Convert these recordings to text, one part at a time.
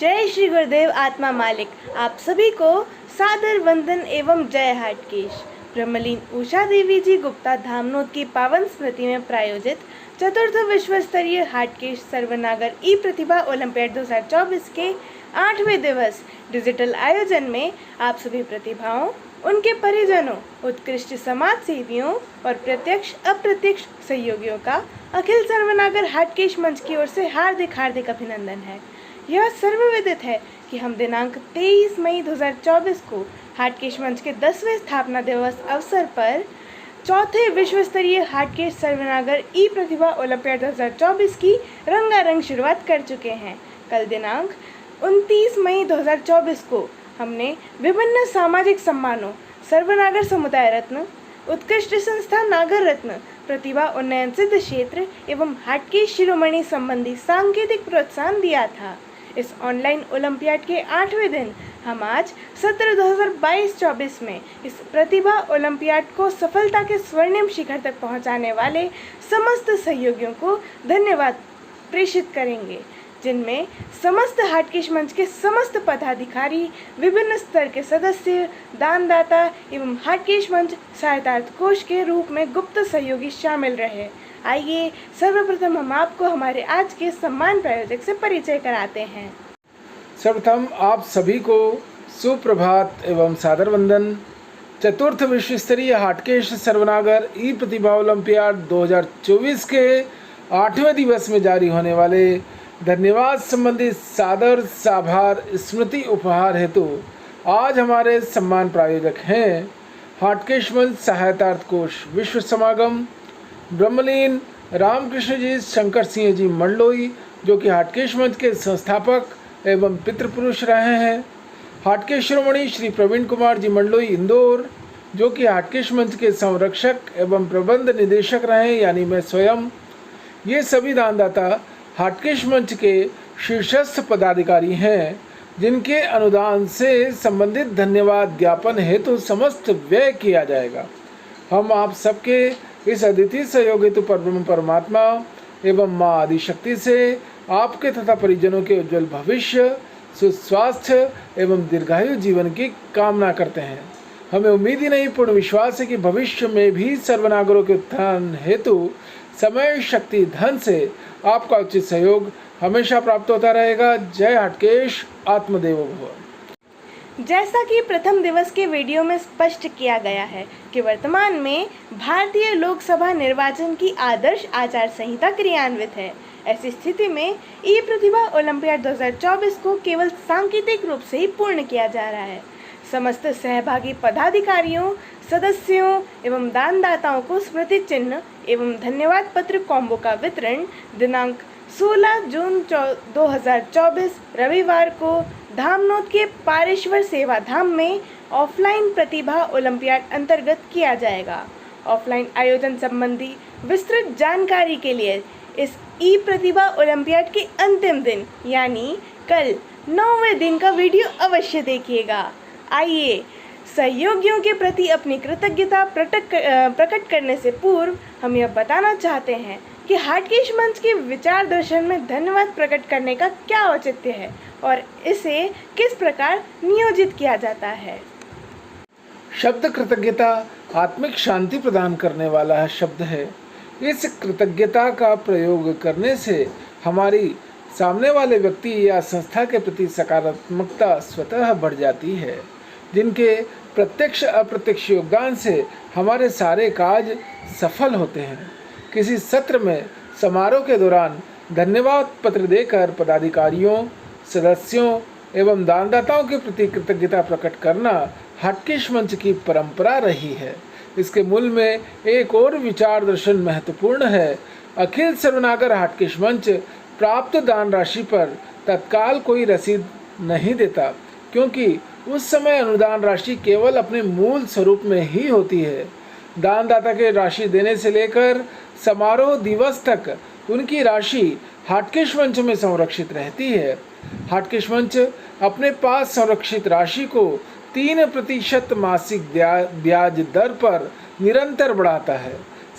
जय श्री गुरुदेव आत्मा मालिक। आप सभी को सादर वंदन एवं जय हाटकेश। ब्रह्मलीन उषा देवी जी गुप्ता धामनोद की पावन स्मृति में प्रायोजित चतुर्थ विश्व स्तरीय हाटकेश सर्वनागर ई प्रतिभा ओलंपियाड 2024 के 8वें दिवस डिजिटल आयोजन में आप सभी प्रतिभाओं, उनके परिजनों, उत्कृष्ट समाज सेवियों और प्रत्यक्ष अप्रत्यक्ष सहयोगियों का अखिल सर्वनागर हाटकेश मंच की ओर से हार्दिक अभिनंदन है। यह सर्वविदित है कि हम दिनांक 23 मई 2024 को हाटकेश मंच के 10वें स्थापना दिवस अवसर पर चौथे विश्व स्तरीय हाटकेश सर्वनागर ई प्रतिभा ओलंपियाड 2024 की रंगारंग शुरुआत कर चुके हैं। कल दिनांक 29 मई 2024 को हमने विभिन्न सामाजिक सम्मानों, सर्वनागर समुदाय रत्न, उत्कृष्ट संस्था नागर रत्न, प्रतिभा उन्नयन सिद्ध क्षेत्र एवं हाटकेश शिरोमणि संबंधी सांकेतिक प्रोत्साहन दिया था। इस ऑनलाइन ओलंपियाड के 8वें दिन हम आज सत्र 2022-24 में इस प्रतिभा ओलंपियाड को सफलता के स्वर्णिम शिखर तक पहुंचाने वाले समस्त सहयोगियों को धन्यवाद प्रेषित करेंगे, जिनमें समस्त हाटकेश मंच के समस्त पदाधिकारी, विभिन्न स्तर के सदस्य, दानदाता एवं हाटकेश मंच सहायतार्थ कोष के रूप में गुप्त सहयोगी शामिल रहे। आइए सर्वप्रथम हम आपको हमारे आज के सम्मान प्रायोजक से परिचय कराते हैं। सर्वप्रथम आप सभी को सुप्रभात एवं सादर वंदन। चतुर्थ विश्व स्तरीय हाटकेश सर्वनागर ई प्रतिभा ओलंपियाड 2024 के 8वें दिवस में जारी होने वाले धन्यवाद संबंधी सादर साभार स्मृति उपहार हेतु आज हमारे सम्मान प्रायोजक हैं हाटकेश मंच सहायतार्थ कोष विश्व समागम, ब्रह्मलीन रामकृष्ण जी शंकर सिंह जी मंडलोई, जो कि हाटकेश मंच के संस्थापक एवं पितृपुरुष रहे हैं। हाटकेश शिरोमणि श्री प्रवीण कुमार जी मंडलोई इंदौर, जो कि हाटकेश मंच के संरक्षक एवं प्रबंध निदेशक रहे, यानी मैं स्वयं। ये सभी दानदाता हाटकेश मंच के शीर्षस्थ पदाधिकारी हैं, जिनके अनुदान से संबंधित धन्यवाद ज्ञापन हेतु समस्त व्यय किया जाएगा। हम आप सबके इस अद्वितीय सहयोग हेतु परब्रह्म परमात्मा एवं माँ आदिशक्ति से आपके तथा परिजनों के उज्जवल भविष्य, सुस्वास्थ्य एवं दीर्घायु जीवन की कामना करते हैं। हमें उम्मीद ही नहीं, पूर्ण विश्वास है कि भविष्य में भी सर्वनागरों के उत्थान हेतु समय, शक्ति, धन से आपका उचित सहयोग हमेशा प्राप्त होता रहेगा। जय हाटकेश, आत्मदेवो भव। जैसा कि प्रथम दिवस के वीडियो में स्पष्ट किया गया है कि वर्तमान में भारतीय लोकसभा निर्वाचन की आदर्श आचार संहिता क्रियान्वित है। ऐसी स्थिति में ई प्रतिभा ओलंपियाड 2024 को केवल सांकेतिक रूप से ही पूर्ण किया जा रहा है। समस्त सहभागी पदाधिकारियों, सदस्यों एवं दानदाताओं को स्मृति चिन्ह एवं धन्यवाद पत्र कॉम्बो का वितरण दिनांक 16 जून 2024 रविवार को धामनोद के पारेश्वर सेवा धाम में ऑफलाइन प्रतिभा ओलंपियाड अंतर्गत किया जाएगा। ऑफलाइन आयोजन संबंधी विस्तृत जानकारी के लिए इस ई प्रतिभा ओलंपियाड के अंतिम दिन यानी कल 9वें दिन का वीडियो अवश्य देखिएगा। आइए सहयोगियों के प्रति अपनी कृतज्ञता प्रकट करने से पूर्व हम यह बताना चाहते हैं कि हाटकेश मंच के विचार दर्शन में धन्यवाद प्रकट करने का क्या औचित्य है और इसे किस प्रकार नियोजित किया जाता है। शब्द कृतज्ञता आत्मिक शांति प्रदान करने वाला शब्द है। इस कृतज्ञता का प्रयोग करने से हमारी सामने वाले व्यक्ति या संस्था के प्रति सकारात्मकता स्वतः बढ़ जाती है, जिनके प्रत्यक्ष अप्रत्यक्ष योगदान से हमारे सारे कार्य सफल होते हैं। किसी सत्र में समारोह के दौरान धन्यवाद पत्र देकर पदाधिकारियों, सदस्यों एवं दानदाताओं के प्रति कृतज्ञता प्रकट करना हाटकेश मंच की परंपरा रही है। इसके मूल में एक और विचार दर्शन महत्वपूर्ण है। अखिल सर्वनागर हाटकेश मंच प्राप्त दान राशि पर तत्काल कोई रसीद नहीं देता, क्योंकि उस समय अनुदान राशि केवल अपने मूल स्वरूप में ही होती है। दानदाता के राशि देने से लेकर समारोह दिवस तक उनकी राशि हाटकेश मंच में संरक्षित रहती है। हाटकेश मंच अपने पास संरक्षित राशि को 3% मासिक ब्याज दर पर निरंतर बढ़ाता है।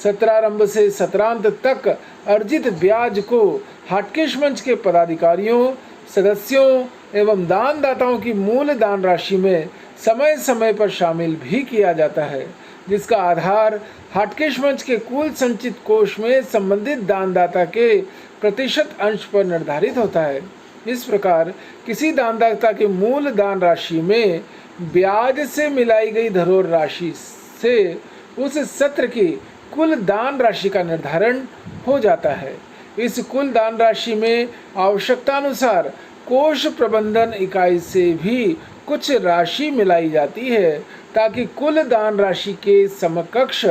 सत्रारंभ से सत्रांत तक अर्जित ब्याज को हाटकेश मंच के पदाधिकारियों, सदस्यों एवं दानदाताओं की मूल दान राशि में समय समय पर शामिल भी किया जाता है, जिसका आधार हाटकेश मंच के कुल संचित कोष में संबंधित दानदाता के प्रतिशत अंश पर निर्धारित होता है। इस प्रकार किसी दानदाता के मूल दान राशि में ब्याज से मिलाई गई धरोहर राशि से उस सत्र की कुल दान राशि का निर्धारण हो जाता है। इस कुल दान राशि में आवश्यकतानुसार कोष प्रबंधन इकाई से भी कुछ राशि मिलाई जाती है, ताकि कुल दान राशि के समकक्ष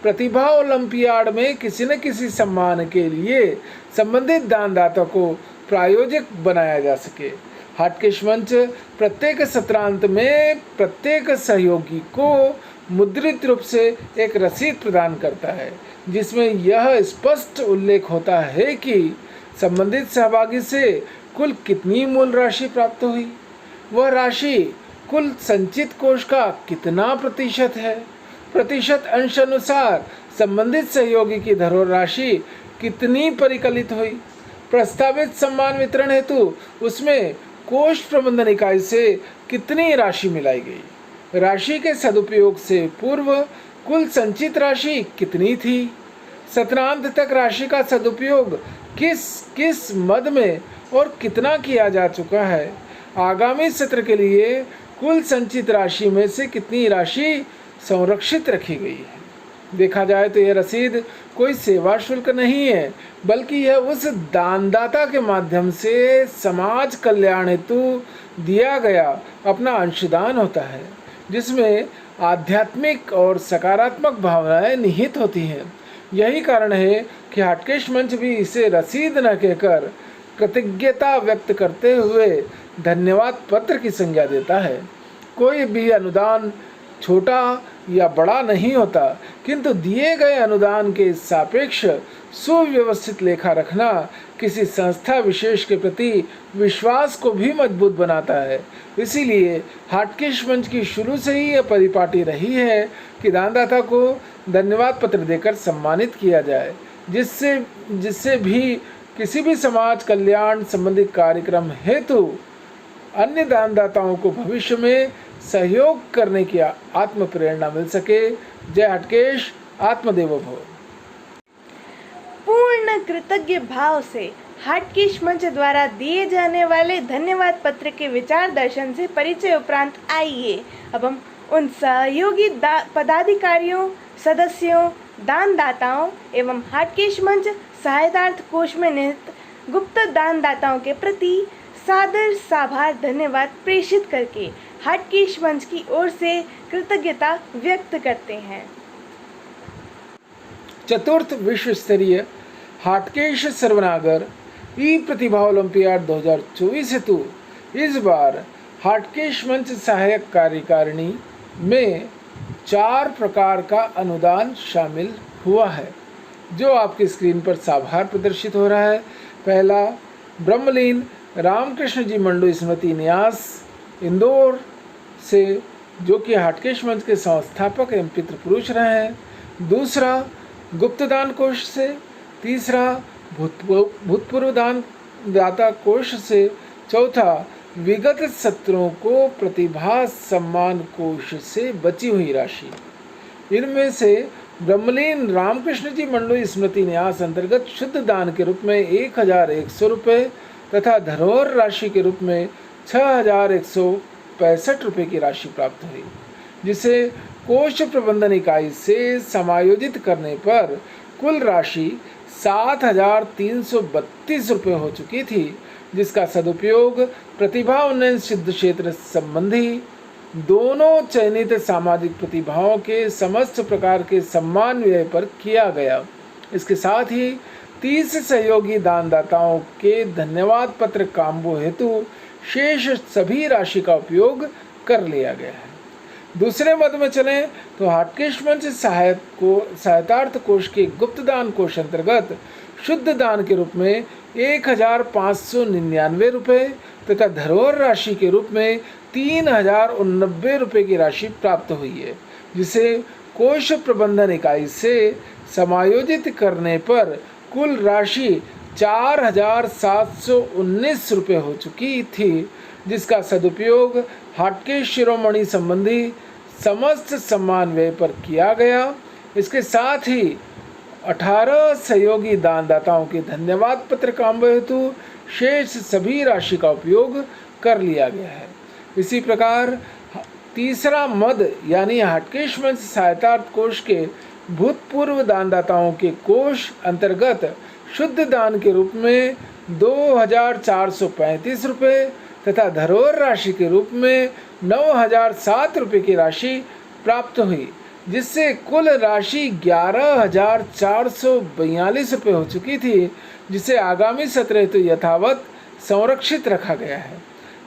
प्रतिभा ओलंपियाड में किसी न किसी सम्मान के लिए संबंधित दानदाता को प्रायोजक बनाया जा सके। हाटकेश मंच प्रत्येक सत्रांत में प्रत्येक सहयोगी को मुद्रित रूप से एक रसीद प्रदान करता है, जिसमें यह स्पष्ट उल्लेख होता है कि संबंधित सहभागी से कुल कितनी मूल राशि प्राप्त हुई, वह राशि कुल संचित कोष का कितना प्रतिशत है, प्रतिशत अंश अनुसार संबंधित सहयोगी की धरोहर राशि कितनी परिकलित हुई, प्रस्तावित सम्मान वितरण हेतु उसमें कोष प्रबंधन इकाई से कितनी राशि मिलाई गई, राशि के सदुपयोग से पूर्व कुल संचित राशि कितनी थी, सत्रांत तक राशि का सदुपयोग किस किस मद में और कितना किया जा चुका है, आगामी सत्र के लिए कुल संचित राशि में से कितनी राशि संरक्षित रखी गई है। देखा जाए तो यह रसीद कोई सेवा शुल्क नहीं है, बल्कि यह उस दानदाता के माध्यम से समाज कल्याण हेतु दिया गया अपना अंशदान होता है, जिसमें आध्यात्मिक और सकारात्मक भावनाएं निहित होती हैं। यही कारण है कि हाटकेश मंच भी इसे रसीद न कहकर कृतज्ञता व्यक्त करते हुए धन्यवाद पत्र की संज्ञा देता है। कोई भी अनुदान छोटा या बड़ा नहीं होता, किंतु दिए गए अनुदान के सापेक्ष सुव्यवस्थित लेखा रखना किसी संस्था विशेष के प्रति विश्वास को भी मजबूत बनाता है। इसीलिए हाटकेश मंच की शुरू से ही यह परिपाटी रही है कि दानदाता को धन्यवाद पत्र देकर सम्मानित किया जाए, जिससे भी किसी भी समाज कल्याण संबंधित कार्यक्रम हेतु अन्य दानदाताओं को भविष्य में सहयोग करने की आत्म प्रेरणा मिल सके। जय हाटकेश, आत्मदेवो भव। पूर्ण कृतज्ञ भाव से हाटकेश मंच द्वारा दिए जाने वाले धन्यवाद पत्र के विचार दर्शन से परिचय उपरांत आइए अब हम उन सहयोगी पदाधिकारियों, सदस्यों, दानदाताओं एवं हाटकेश मंच सहायतार्थ कोष में निहित गुप्त दानदाताओं के प्रति सादर साभार धन्यवाद प्रेषित करके हाटकेश मंच की ओर से कृतज्ञता व्यक्त करते हैं। चतुर्थ विश्व स्तरीय हाटकेश सर्वनागर ई प्रतिभा ओलंपियाड 2024 हेतु इस बार हाटकेश मंच सहायक कार्यकारिणी में 4 प्रकार का अनुदान शामिल हुआ है, जो आपकी स्क्रीन पर साभार प्रदर्शित हो रहा है। पहला, ब्रह्मलीन रामकृष्ण जी मंडू स्मृति न्यास इंदौर से, जो कि हाटकेश मंच के संस्थापक एवं पितृपुरुष रहे हैं। दूसरा, गुप्तदान कोष से। तीसरा, भूतपूर्व दान दाता कोष से। चौथा, विगत सत्रों को प्रतिभा सम्मान कोष से बची हुई राशि। इनमें से ब्रह्मलीन रामकृष्ण जी मंडू स्मृति न्यास अंतर्गत शुद्ध दान के रूप में 1100 रुपये तथा धरोहर राशि के रूप में 6165 रुपये की राशि प्राप्त हुई, जिसे कोष प्रबंधन इकाई से समायोजित करने पर कुल राशि 7332 रुपये हो चुकी थी, जिसका सदुपयोग प्रतिभा उन्नयन सिद्ध क्षेत्र संबंधी दोनों चयनित सामाजिक प्रतिभाओं के समस्त प्रकार के सम्मान व्यय पर किया गया। इसके साथ ही 30 सहयोगी दानदाताओं के धन्यवाद पत्र काम्बो हेतु शेष सभी राशि का उपयोग कर लिया गया है। दूसरे मद में चलें तो हाटकेश मंच सहायतार्थ कोष के गुप्त दान कोष अंतर्गत शुद्ध दान के रूप में 1599 रुपये तथा धरोहर राशि के रूप में 3089 रुपये की राशि प्राप्त हुई है, जिसे कोष प्रबंधन इकाई से समायोजित करने पर कुल राशि 4719 रुपये हो चुकी थी, जिसका सदुपयोग हाटकेश शिरोमणि संबंधी समस्त सम्मान व्यय पर किया गया। इसके साथ ही 18 सहयोगी दानदाताओं के धन्यवाद पत्र काम्बो हेतु शेष सभी राशि का उपयोग कर लिया गया है। इसी प्रकार तीसरा मद यानी हाटकेश मंच सहायतार्थ कोष के भूतपूर्व दानदाताओं के कोष अंतर्गत शुद्ध दान के रूप में 2,435 रुपये तथा धरोहर राशि के रूप में 9,007 रुपये की राशि प्राप्त हुई, जिससे कुल राशि 11,442 रुपये हो चुकी थी, जिसे आगामी सत्र हेतु यथावत संरक्षित रखा गया है।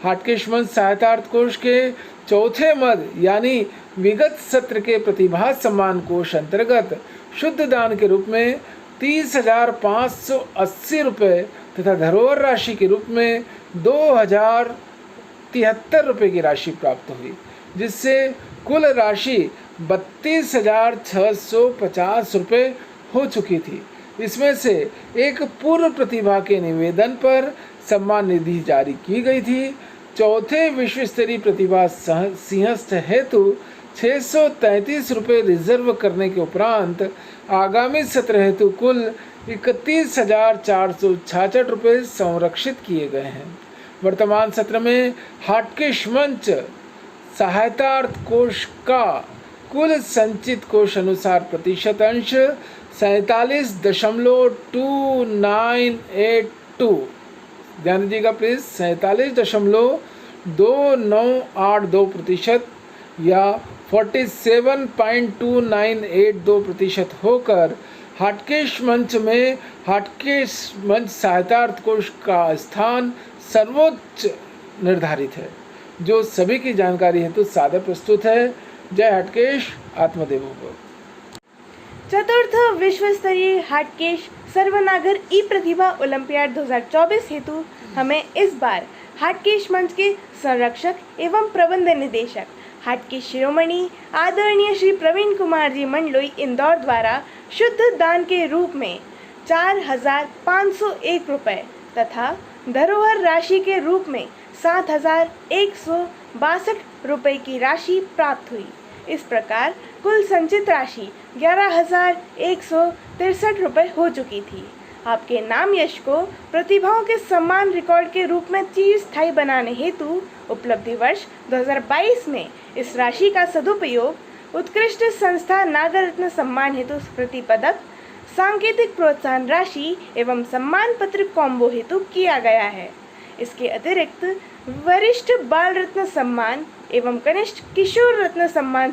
हाटकेश मंच सहायतार्थ कोष के चौथे मद यानी विगत सत्र के प्रतिभा सम्मान कोष अंतर्गत शुद्ध दान के रूप में 30,580 रुपये तथा धरोहर राशि के रूप में 2,073 रुपये की राशि प्राप्त हुई, जिससे कुल राशि 32,650 रुपये हो चुकी थी। इसमें से एक पूर्व प्रतिभा के निवेदन पर सम्मान निधि जारी की गई थी। चौथे विश्व स्तरीय प्रतिभा सिंहस्थ हेतु 633 रुपये रिजर्व करने के उपरांत आगामी सत्र हेतु कुल 31,466 रुपये संरक्षित किए गए हैं। वर्तमान सत्र में हाटकेश मंच सहायतार्थ कोष का कुल संचित कोष अनुसार प्रतिशत अंश 47.2982, ध्यान दीजिएगा प्लीज, 47.2982% या 47.2982% होकर हाटकेश मंच में हाटकेश मंच सहायतार्थ कोष का स्थान सर्वोच्च निर्धारित है, जो सभी की जानकारी हेतु सादर प्रस्तुत है। जय हाटकेश, आत्मदेवो भव। चतुर्थ विश्व स्तरीय हाटकेश सर्वनागर ई प्रतिभा ओलंपियाड 2024 हेतु हमें इस बार हाटकेश मंच के संरक्षक एवं प्रबंध निदेशक हाटकेश शिरोमणि आदरणीय श्री प्रवीण कुमार जी मंडलोई इंदौर द्वारा शुद्ध दान के रूप में 4,501 रुपये तथा धरोहर राशि के रूप में 7,162 रुपये की राशि प्राप्त हुई। इस प्रकार कुल संचित राशि 11,163 रुपये हो चुकी थी। आपके नाम यश को प्रतिभाओं के सम्मान रिकॉर्ड के रूप में चिरस्थायी बनाने हेतु उपलब्धि वर्ष 2022 में इस राशि का सदुपयोग उत्कृष्ट संस्था नागर रत्न सम्मान हेतु स्मृति पदक, सांकेतिक प्रोत्साहन राशि एवं सम्मान पत्र कॉम्बो हेतु किया गया है। इसके अतिरिक्त वरिष्ठ बाल रत्न सम्मान एवं कनिष्ठ किशोर रत्न सम्मान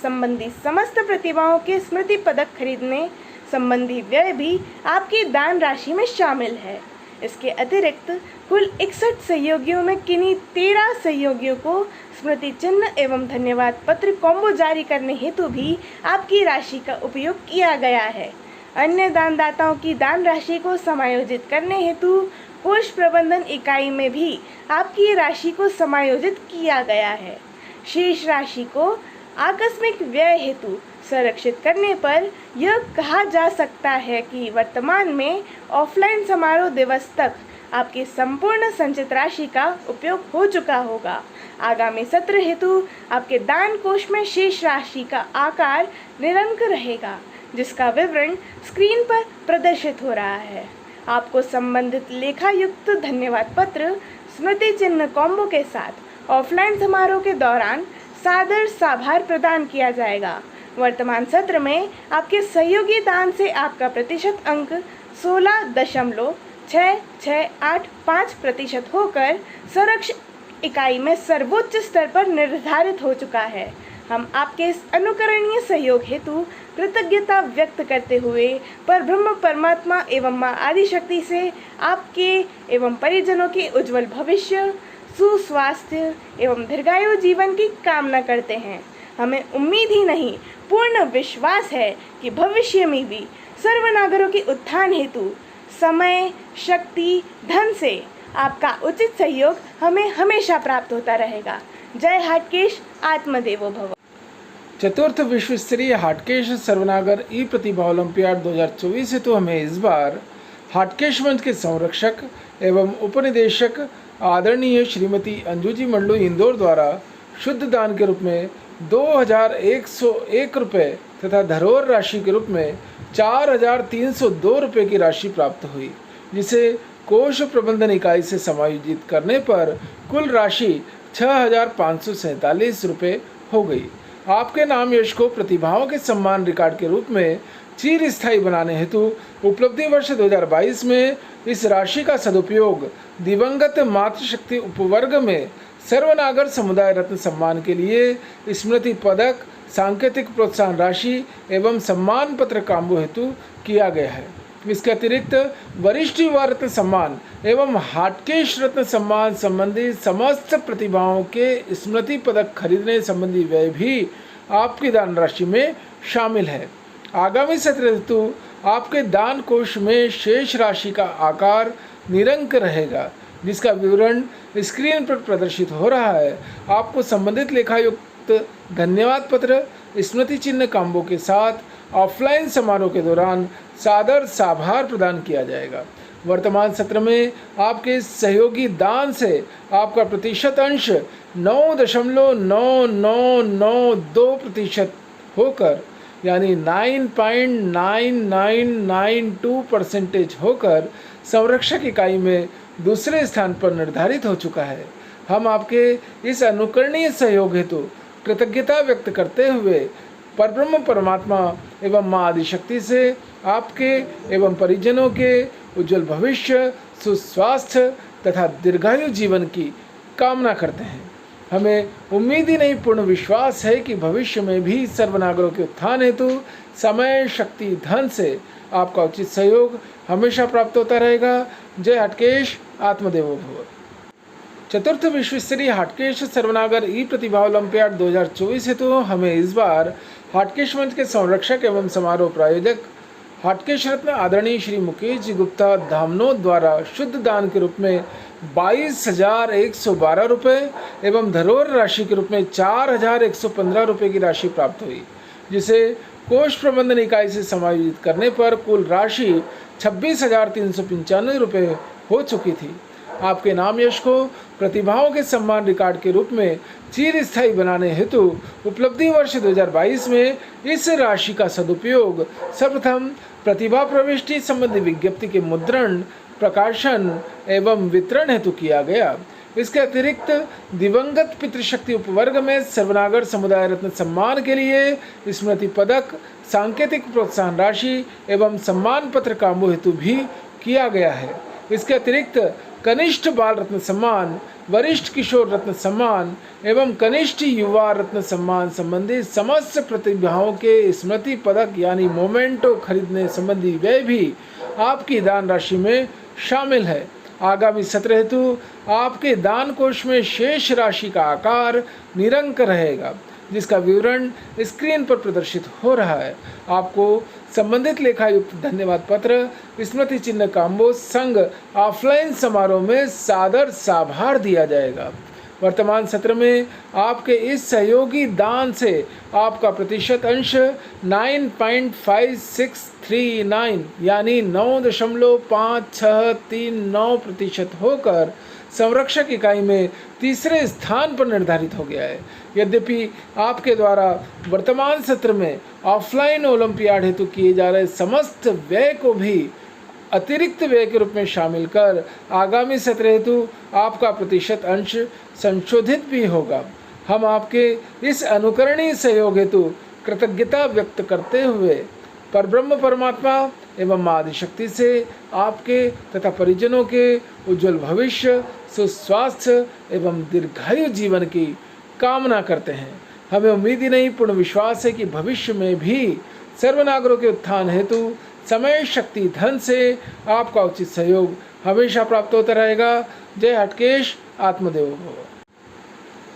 संबंधी समस्त प्रतिभाओं के स्मृति पदक खरीदने संबंधी व्यय भी आपकी दान राशि में शामिल है। इसके अतिरिक्त कुल 61 सहयोगियों में किन्हीं 13 सहयोगियों को स्मृति चिन्ह एवं धन्यवाद पत्र कॉम्बो जारी करने हेतु भी आपकी राशि का उपयोग किया गया है। अन्य दानदाताओं की दान राशि को समायोजित करने हेतु कोष प्रबंधन इकाई में भी आपकी राशि को समायोजित किया गया है। शेष राशि को आकस्मिक व्यय हेतु संरक्षित करने पर यह कहा जा सकता है कि वर्तमान में ऑफलाइन समारोह दिवस तक आपकी संपूर्ण संचित राशि का उपयोग हो चुका होगा। आगामी सत्र हेतु आपके दान कोष में शेष राशि का आकार निरंक रहेगा, जिसका विवरण स्क्रीन पर प्रदर्शित हो रहा है। आपको संबंधित लेखायुक्त धन्यवाद पत्र स्मृति चिन्ह कॉम्बो के साथ ऑफलाइन समारोह के दौरान सादर साभार प्रदान किया जाएगा। वर्तमान सत्र में आपके सहयोगी दान से आपका प्रतिशत अंक 16.6685% होकर संरक्षित इकाई में सर्वोच्च स्तर पर निर्धारित हो चुका है। हम आपके इस अनुकरणीय सहयोग हेतु कृतज्ञता व्यक्त करते हुए परब्रह्म परमात्मा एवं माँ आदिशक्ति से आपके एवं परिजनों के उज्जवल भविष्य, सुस्वास्थ्य एवं दीर्घायु जीवन की कामना करते हैं। हमें उम्मीद ही नहीं पूर्ण विश्वास है कि भविष्य में भी सर्वनागरों के उत्थान हेतु समय, शक्ति, धन से आपका उचित सहयोग हमें हमेशा प्राप्त होता रहेगा। जय हाटकेश, आत्मदेवो भव। चतुर्थ विश्व स्तरीय हाटकेश सर्वनागर ई प्रतिभा ओलंपियाड 2024 हेतु हमें इस बार हाटकेश मंच के संरक्षक एवं उपनिदेशक आदरणीय श्रीमती अंजू जी मंडलू इंदौर द्वारा शुद्ध दान के रूप में 2101 रुपये तथा धरोहर राशि के रूप में 4302 रुपये की राशि प्राप्त हुई, जिसे कोष प्रबंधन इकाई से समायोजित करने पर कुल राशि 6547 रुपये हो गई। आपके नाम यश को प्रतिभाओं के सम्मान रिकॉर्ड के रूप में चिर स्थायी बनाने हेतु उपलब्धि वर्ष 2022 में इस राशि का सदुपयोग दिवंगत मातृशक्ति उपवर्ग में सर्वनागर समुदाय रत्न सम्मान के लिए स्मृति पदक, सांकेतिक प्रोत्साहन राशि एवं सम्मान पत्र काम्बो हेतु किया गया है। इसके अतिरिक्त वरिष्ठ युवा रत्न सम्मान एवं हाटकेश रत्न सम्मान संबंधी समस्त प्रतिभाओं के स्मृति पदक खरीदने संबंधी व्यय भी आपकी दान राशि में शामिल है। आगामी सत्र हेतु आपके दान कोष में शेष राशि का आकार निरंक रहेगा, जिसका विवरण स्क्रीन पर प्रदर्शित हो रहा है। आपको संबंधित लेखायुक्त धन्यवाद पत्र, स्मृति चिन्ह काम्बो के साथ ऑफलाइन समारोह के दौरान सादर साभार प्रदान किया जाएगा। वर्तमान सत्र में आपके सहयोगी दान से आपका प्रतिशत अंश 9.9992% होकर यानी 9.9992% होकर संरक्षक इकाई में दूसरे स्थान पर निर्धारित हो चुका है। हम आपके इस अनुकरणीय सहयोग हेतु कृतज्ञता व्यक्त करते हुए परब्रह्म परमात्मा एवं माँ आदिशक्ति से आपके एवं परिजनों के उज्जवल भविष्य, सुस्वास्थ्य तथा दीर्घायु जीवन की कामना करते हैं। हमें उम्मीद ही नहीं पूर्ण विश्वास है कि भविष्य में भी सर्वनागरों के उत्थान हेतु समय, शक्ति, धन से आपका उचित सहयोग हमेशा प्राप्त होता रहेगा। जय हटकेश, आत्मदेवो भव। चतुर्थ विश्व स्तरीय हाटकेश सर्वनागर ई प्रतिभा ओलंपियाड 2024 हेतु हमें इस बार हाटकेश मंच के संरक्षक एवं समारोह प्रायोजक हाटकेश रत्न आदरणीय श्री मुकेश जी गुप्ता धामनोद द्वारा शुद्ध दान के रूप में 22,112 रुपये एवं धरोहर राशि के रूप में 4,115 रुपये की राशि प्राप्त हुई, जिसे कोष प्रबंधन इकाई से समायोजित करने पर कुल राशि 26,395 रुपये हो चुकी थी। आपके नाम यश को प्रतिभाओं के सम्मान रिकॉर्ड के रूप में चिर स्थायी बनाने हेतु उपलब्धि वर्ष 2022 में इस राशि का सदुपयोग सर्वप्रथम प्रतिभा प्रविष्टि संबंधी विज्ञप्ति के मुद्रण, प्रकाशन एवं वितरण हेतु किया गया। इसके अतिरिक्त दिवंगत पितृशक्ति उपवर्ग में सर्वनागर समुदाय रत्न सम्मान के लिए स्मृति पदक, सांकेतिक प्रोत्साहन राशि एवं सम्मान पत्र काम्बो हेतु भी किया गया है। इसके अतिरिक्त कनिष्ठ बाल रत्न सम्मान, वरिष्ठ किशोर रत्न सम्मान एवं कनिष्ठ युवा रत्न सम्मान संबंधी समस्त प्रतिभाओं के स्मृति पदक यानी मोमेंटो खरीदने संबंधी व्यय भी आपकी दान राशि में शामिल है। आगामी सत्र हेतु आपके दान कोष में शेष राशि का आकार निरंक रहेगा, जिसका विवरण स्क्रीन पर प्रदर्शित हो रहा है। आपको संबंधित लेखायुक्त धन्यवाद पत्र, स्मृति चिन्ह काम्बो संग ऑफलाइन समारोह में सादर साभार दिया जाएगा। वर्तमान सत्र में आपके इस सहयोगी दान से आपका प्रतिशत अंश 9.5639 यानी 9.5639% होकर संरक्षक इकाई में तीसरे स्थान पर निर्धारित हो गया है। यद्यपि आपके द्वारा वर्तमान सत्र में ऑफलाइन ओलंपियाड हेतु किए जा रहे समस्त व्यय को भी अतिरिक्त व्यय के रूप में शामिल कर आगामी सत्र हेतु आपका प्रतिशत अंश संशोधित भी होगा। हम आपके इस अनुकरणीय सहयोग हेतु कृतज्ञता व्यक्त करते हुए परब्रह्म परमात्मा एवं माँ आदिशक्ति से आपके तथा परिजनों के उज्जवल भविष्य, सुस्वास्थ्य एवं दीर्घायु जीवन की कामना करते हैं। हमें उम्मीद ही नहीं पूर्ण विश्वास है कि भविष्य में भी सर्वनागरों के उत्थान हेतु समय, शक्ति, धन से आपका उचित सहयोग हमेशा प्राप्त होता रहेगा। जय हटकेश, आत्मदेवो भव।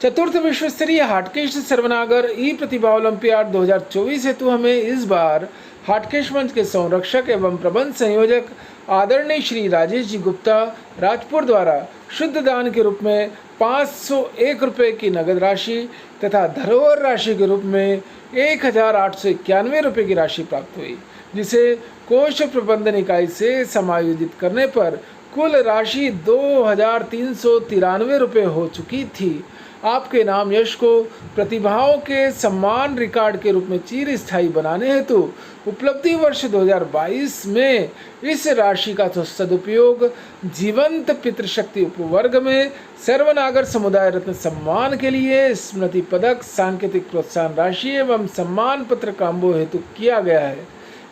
चतुर्थ विश्व स्तरीय हाटकेश सर्वनागर ई प्रतिभा ओलंपियाड 2024 हेतु हमें इस बार हाटकेश मंच के संरक्षक एवं प्रबंध संयोजक आदरणीय श्री राजेश जी गुप्ता राजपुर द्वारा शुद्ध दान के रूप में 501 रुपये की नगद राशि तथा धरोहर राशि के रूप में 1,891 रुपये की राशि प्राप्त हुई, जिसे कोष प्रबंधन इकाई से समायोजित करने पर कुल राशि 2,393 रुपये हो चुकी थी। आपके नाम यश को प्रतिभाओं के सम्मान रिकॉर्ड के रूप में चिर स्थायी बनाने हेतु उपलब्धि वर्ष 2022 में इस राशि का सदुपयोग जीवंत पितृशक्ति उपवर्ग में सर्वनागर समुदाय रत्न सम्मान के लिए स्मृति पदक, सांकेतिक प्रोत्साहन राशि एवं सम्मान पत्र काम्बो हेतु किया गया है।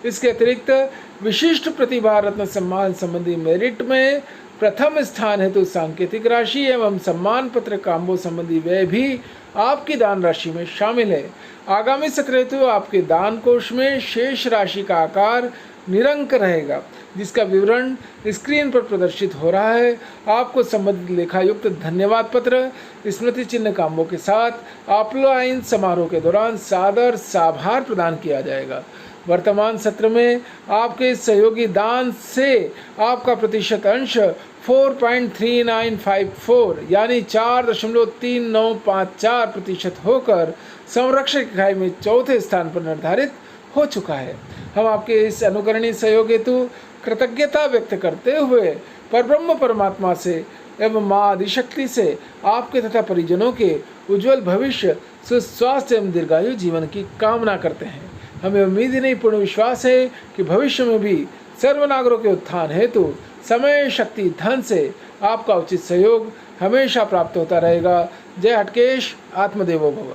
इसके अतिरिक्त विशिष्ट प्रतिभा रत्न सम्मान संबंधी मेरिट में प्रथम स्थान हेतु सांकेतिक राशि एवं सम्मान पत्र काम्बो संबंधी व्यय भी आपकी दान राशि में शामिल है। आगामी सत्र हेतु आपके दान कोष में शेष राशि का आकार निरंक रहेगा, जिसका विवरण स्क्रीन पर प्रदर्शित हो रहा है। आपको संबंधित लेखायुक्त धन्यवाद पत्र स्मृति चिन्ह काम्बो के साथ ऑफलाइन समारोह के दौरान सादर साभार प्रदान किया जाएगा। वर्तमान सत्र में आपके सहयोगी दान से आपका प्रतिशत अंश 4.3954 यानी 4.3954% होकर संरक्षक इकाई में चौथे स्थान पर निर्धारित हो चुका है। हम आपके इस अनुकरणीय सहयोग हेतु कृतज्ञता व्यक्त करते हुए परब्रह्म परमात्मा से एवं माँ आदिशक्ति से आपके तथा परिजनों के उज्जवल भविष्य, सुस्वास्थ्य एवं दीर्घायु जीवन की कामना करते हैं। हमें उम्मीद ही नहीं पूर्ण विश्वास है कि भविष्य में भी सर्वनागरों के उत्थान हेतु समय, शक्ति, धन से आपका उचित सहयोग हमेशा प्राप्त होता रहेगा। जय हटकेश, आत्मदेवो भव।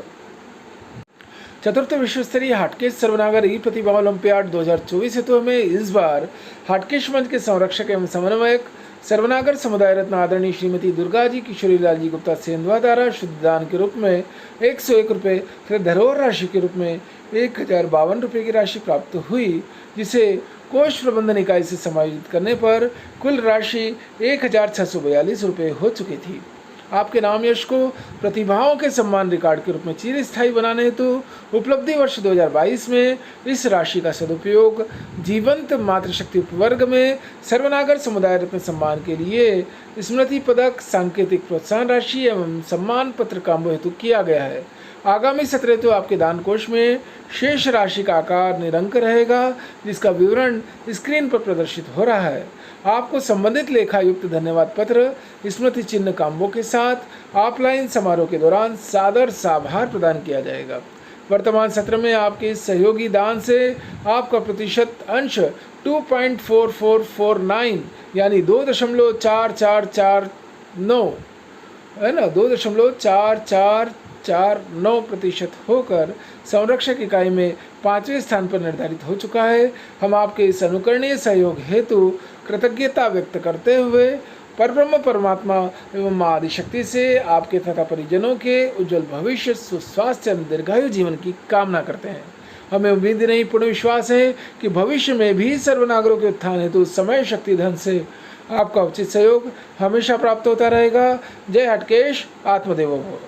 चतुर्थ विश्व स्तरीय हटकेश सर्वनागर ई प्रतिभा ओलंपियाड 2024 हेतु हमें इस बार हटकेश मंच के संरक्षक एवं समन्वयक सर्वनागर समुदाय रत्न आदरणीय श्रीमती दुर्गा जी किशोरी लाल जी गुप्ता सेंधवा द्वारा शुद्ध दान के रूप में 101 रुपये तथा धरोहर राशि के रूप में 1052 रुपये की राशि प्राप्त हुई, जिसे कोष प्रबंधन इकाई से समायोजित करने पर कुल राशि 1,642 रुपये हो चुकी थी। आपके नाम यश को प्रतिभाओं के सम्मान रिकॉर्ड के रूप में चिर स्थायी बनाने हेतु उपलब्धि वर्ष 2022 में इस राशि का सदुपयोग जीवंत मातृशक्ति उपवर्ग में सर्वनागर समुदाय रत्न सम्मान के लिए स्मृति पदक, सांकेतिक प्रोत्साहन राशि एवं सम्मान पत्र काम्बो हेतु किया गया है। आगामी सत्र हेतु आपके दान कोष में शेष राशि का आकार निरंक रहेगा, जिसका विवरण स्क्रीन पर प्रदर्शित हो रहा है। आपको संबंधित लेखायुक्त धन्यवाद पत्र स्मृति चिन्ह काम्बो के साथ ऑफलाइन समारोह के दौरान सादर साभार प्रदान किया जाएगा। वर्तमान सत्र में आपके इस सहयोगी दान से आपका प्रतिशत अंश 2.4449 यानी 2.4449 है ना 2.4449% होकर संरक्षक इकाई में 5वें स्थान पर निर्धारित हो चुका है। हम आपके इस अनुकरणीय सहयोग हेतु कृतज्ञता व्यक्त करते हुए परब्रह्म परमात्मा एवं माँ आदिशक्ति से आपके तथा परिजनों के उज्जवल भविष्य, सुस्वास्थ्य एवं दीर्घायु जीवन की कामना करते हैं। हमें उम्मीद नहीं पूर्ण विश्वास है कि भविष्य में भी सर्वनागरों के उत्थान हेतु समय, शक्ति, धन से आपका उचित सहयोग हमेशा प्राप्त होता रहेगा। जय हटकेश, आत्मदेवो भव।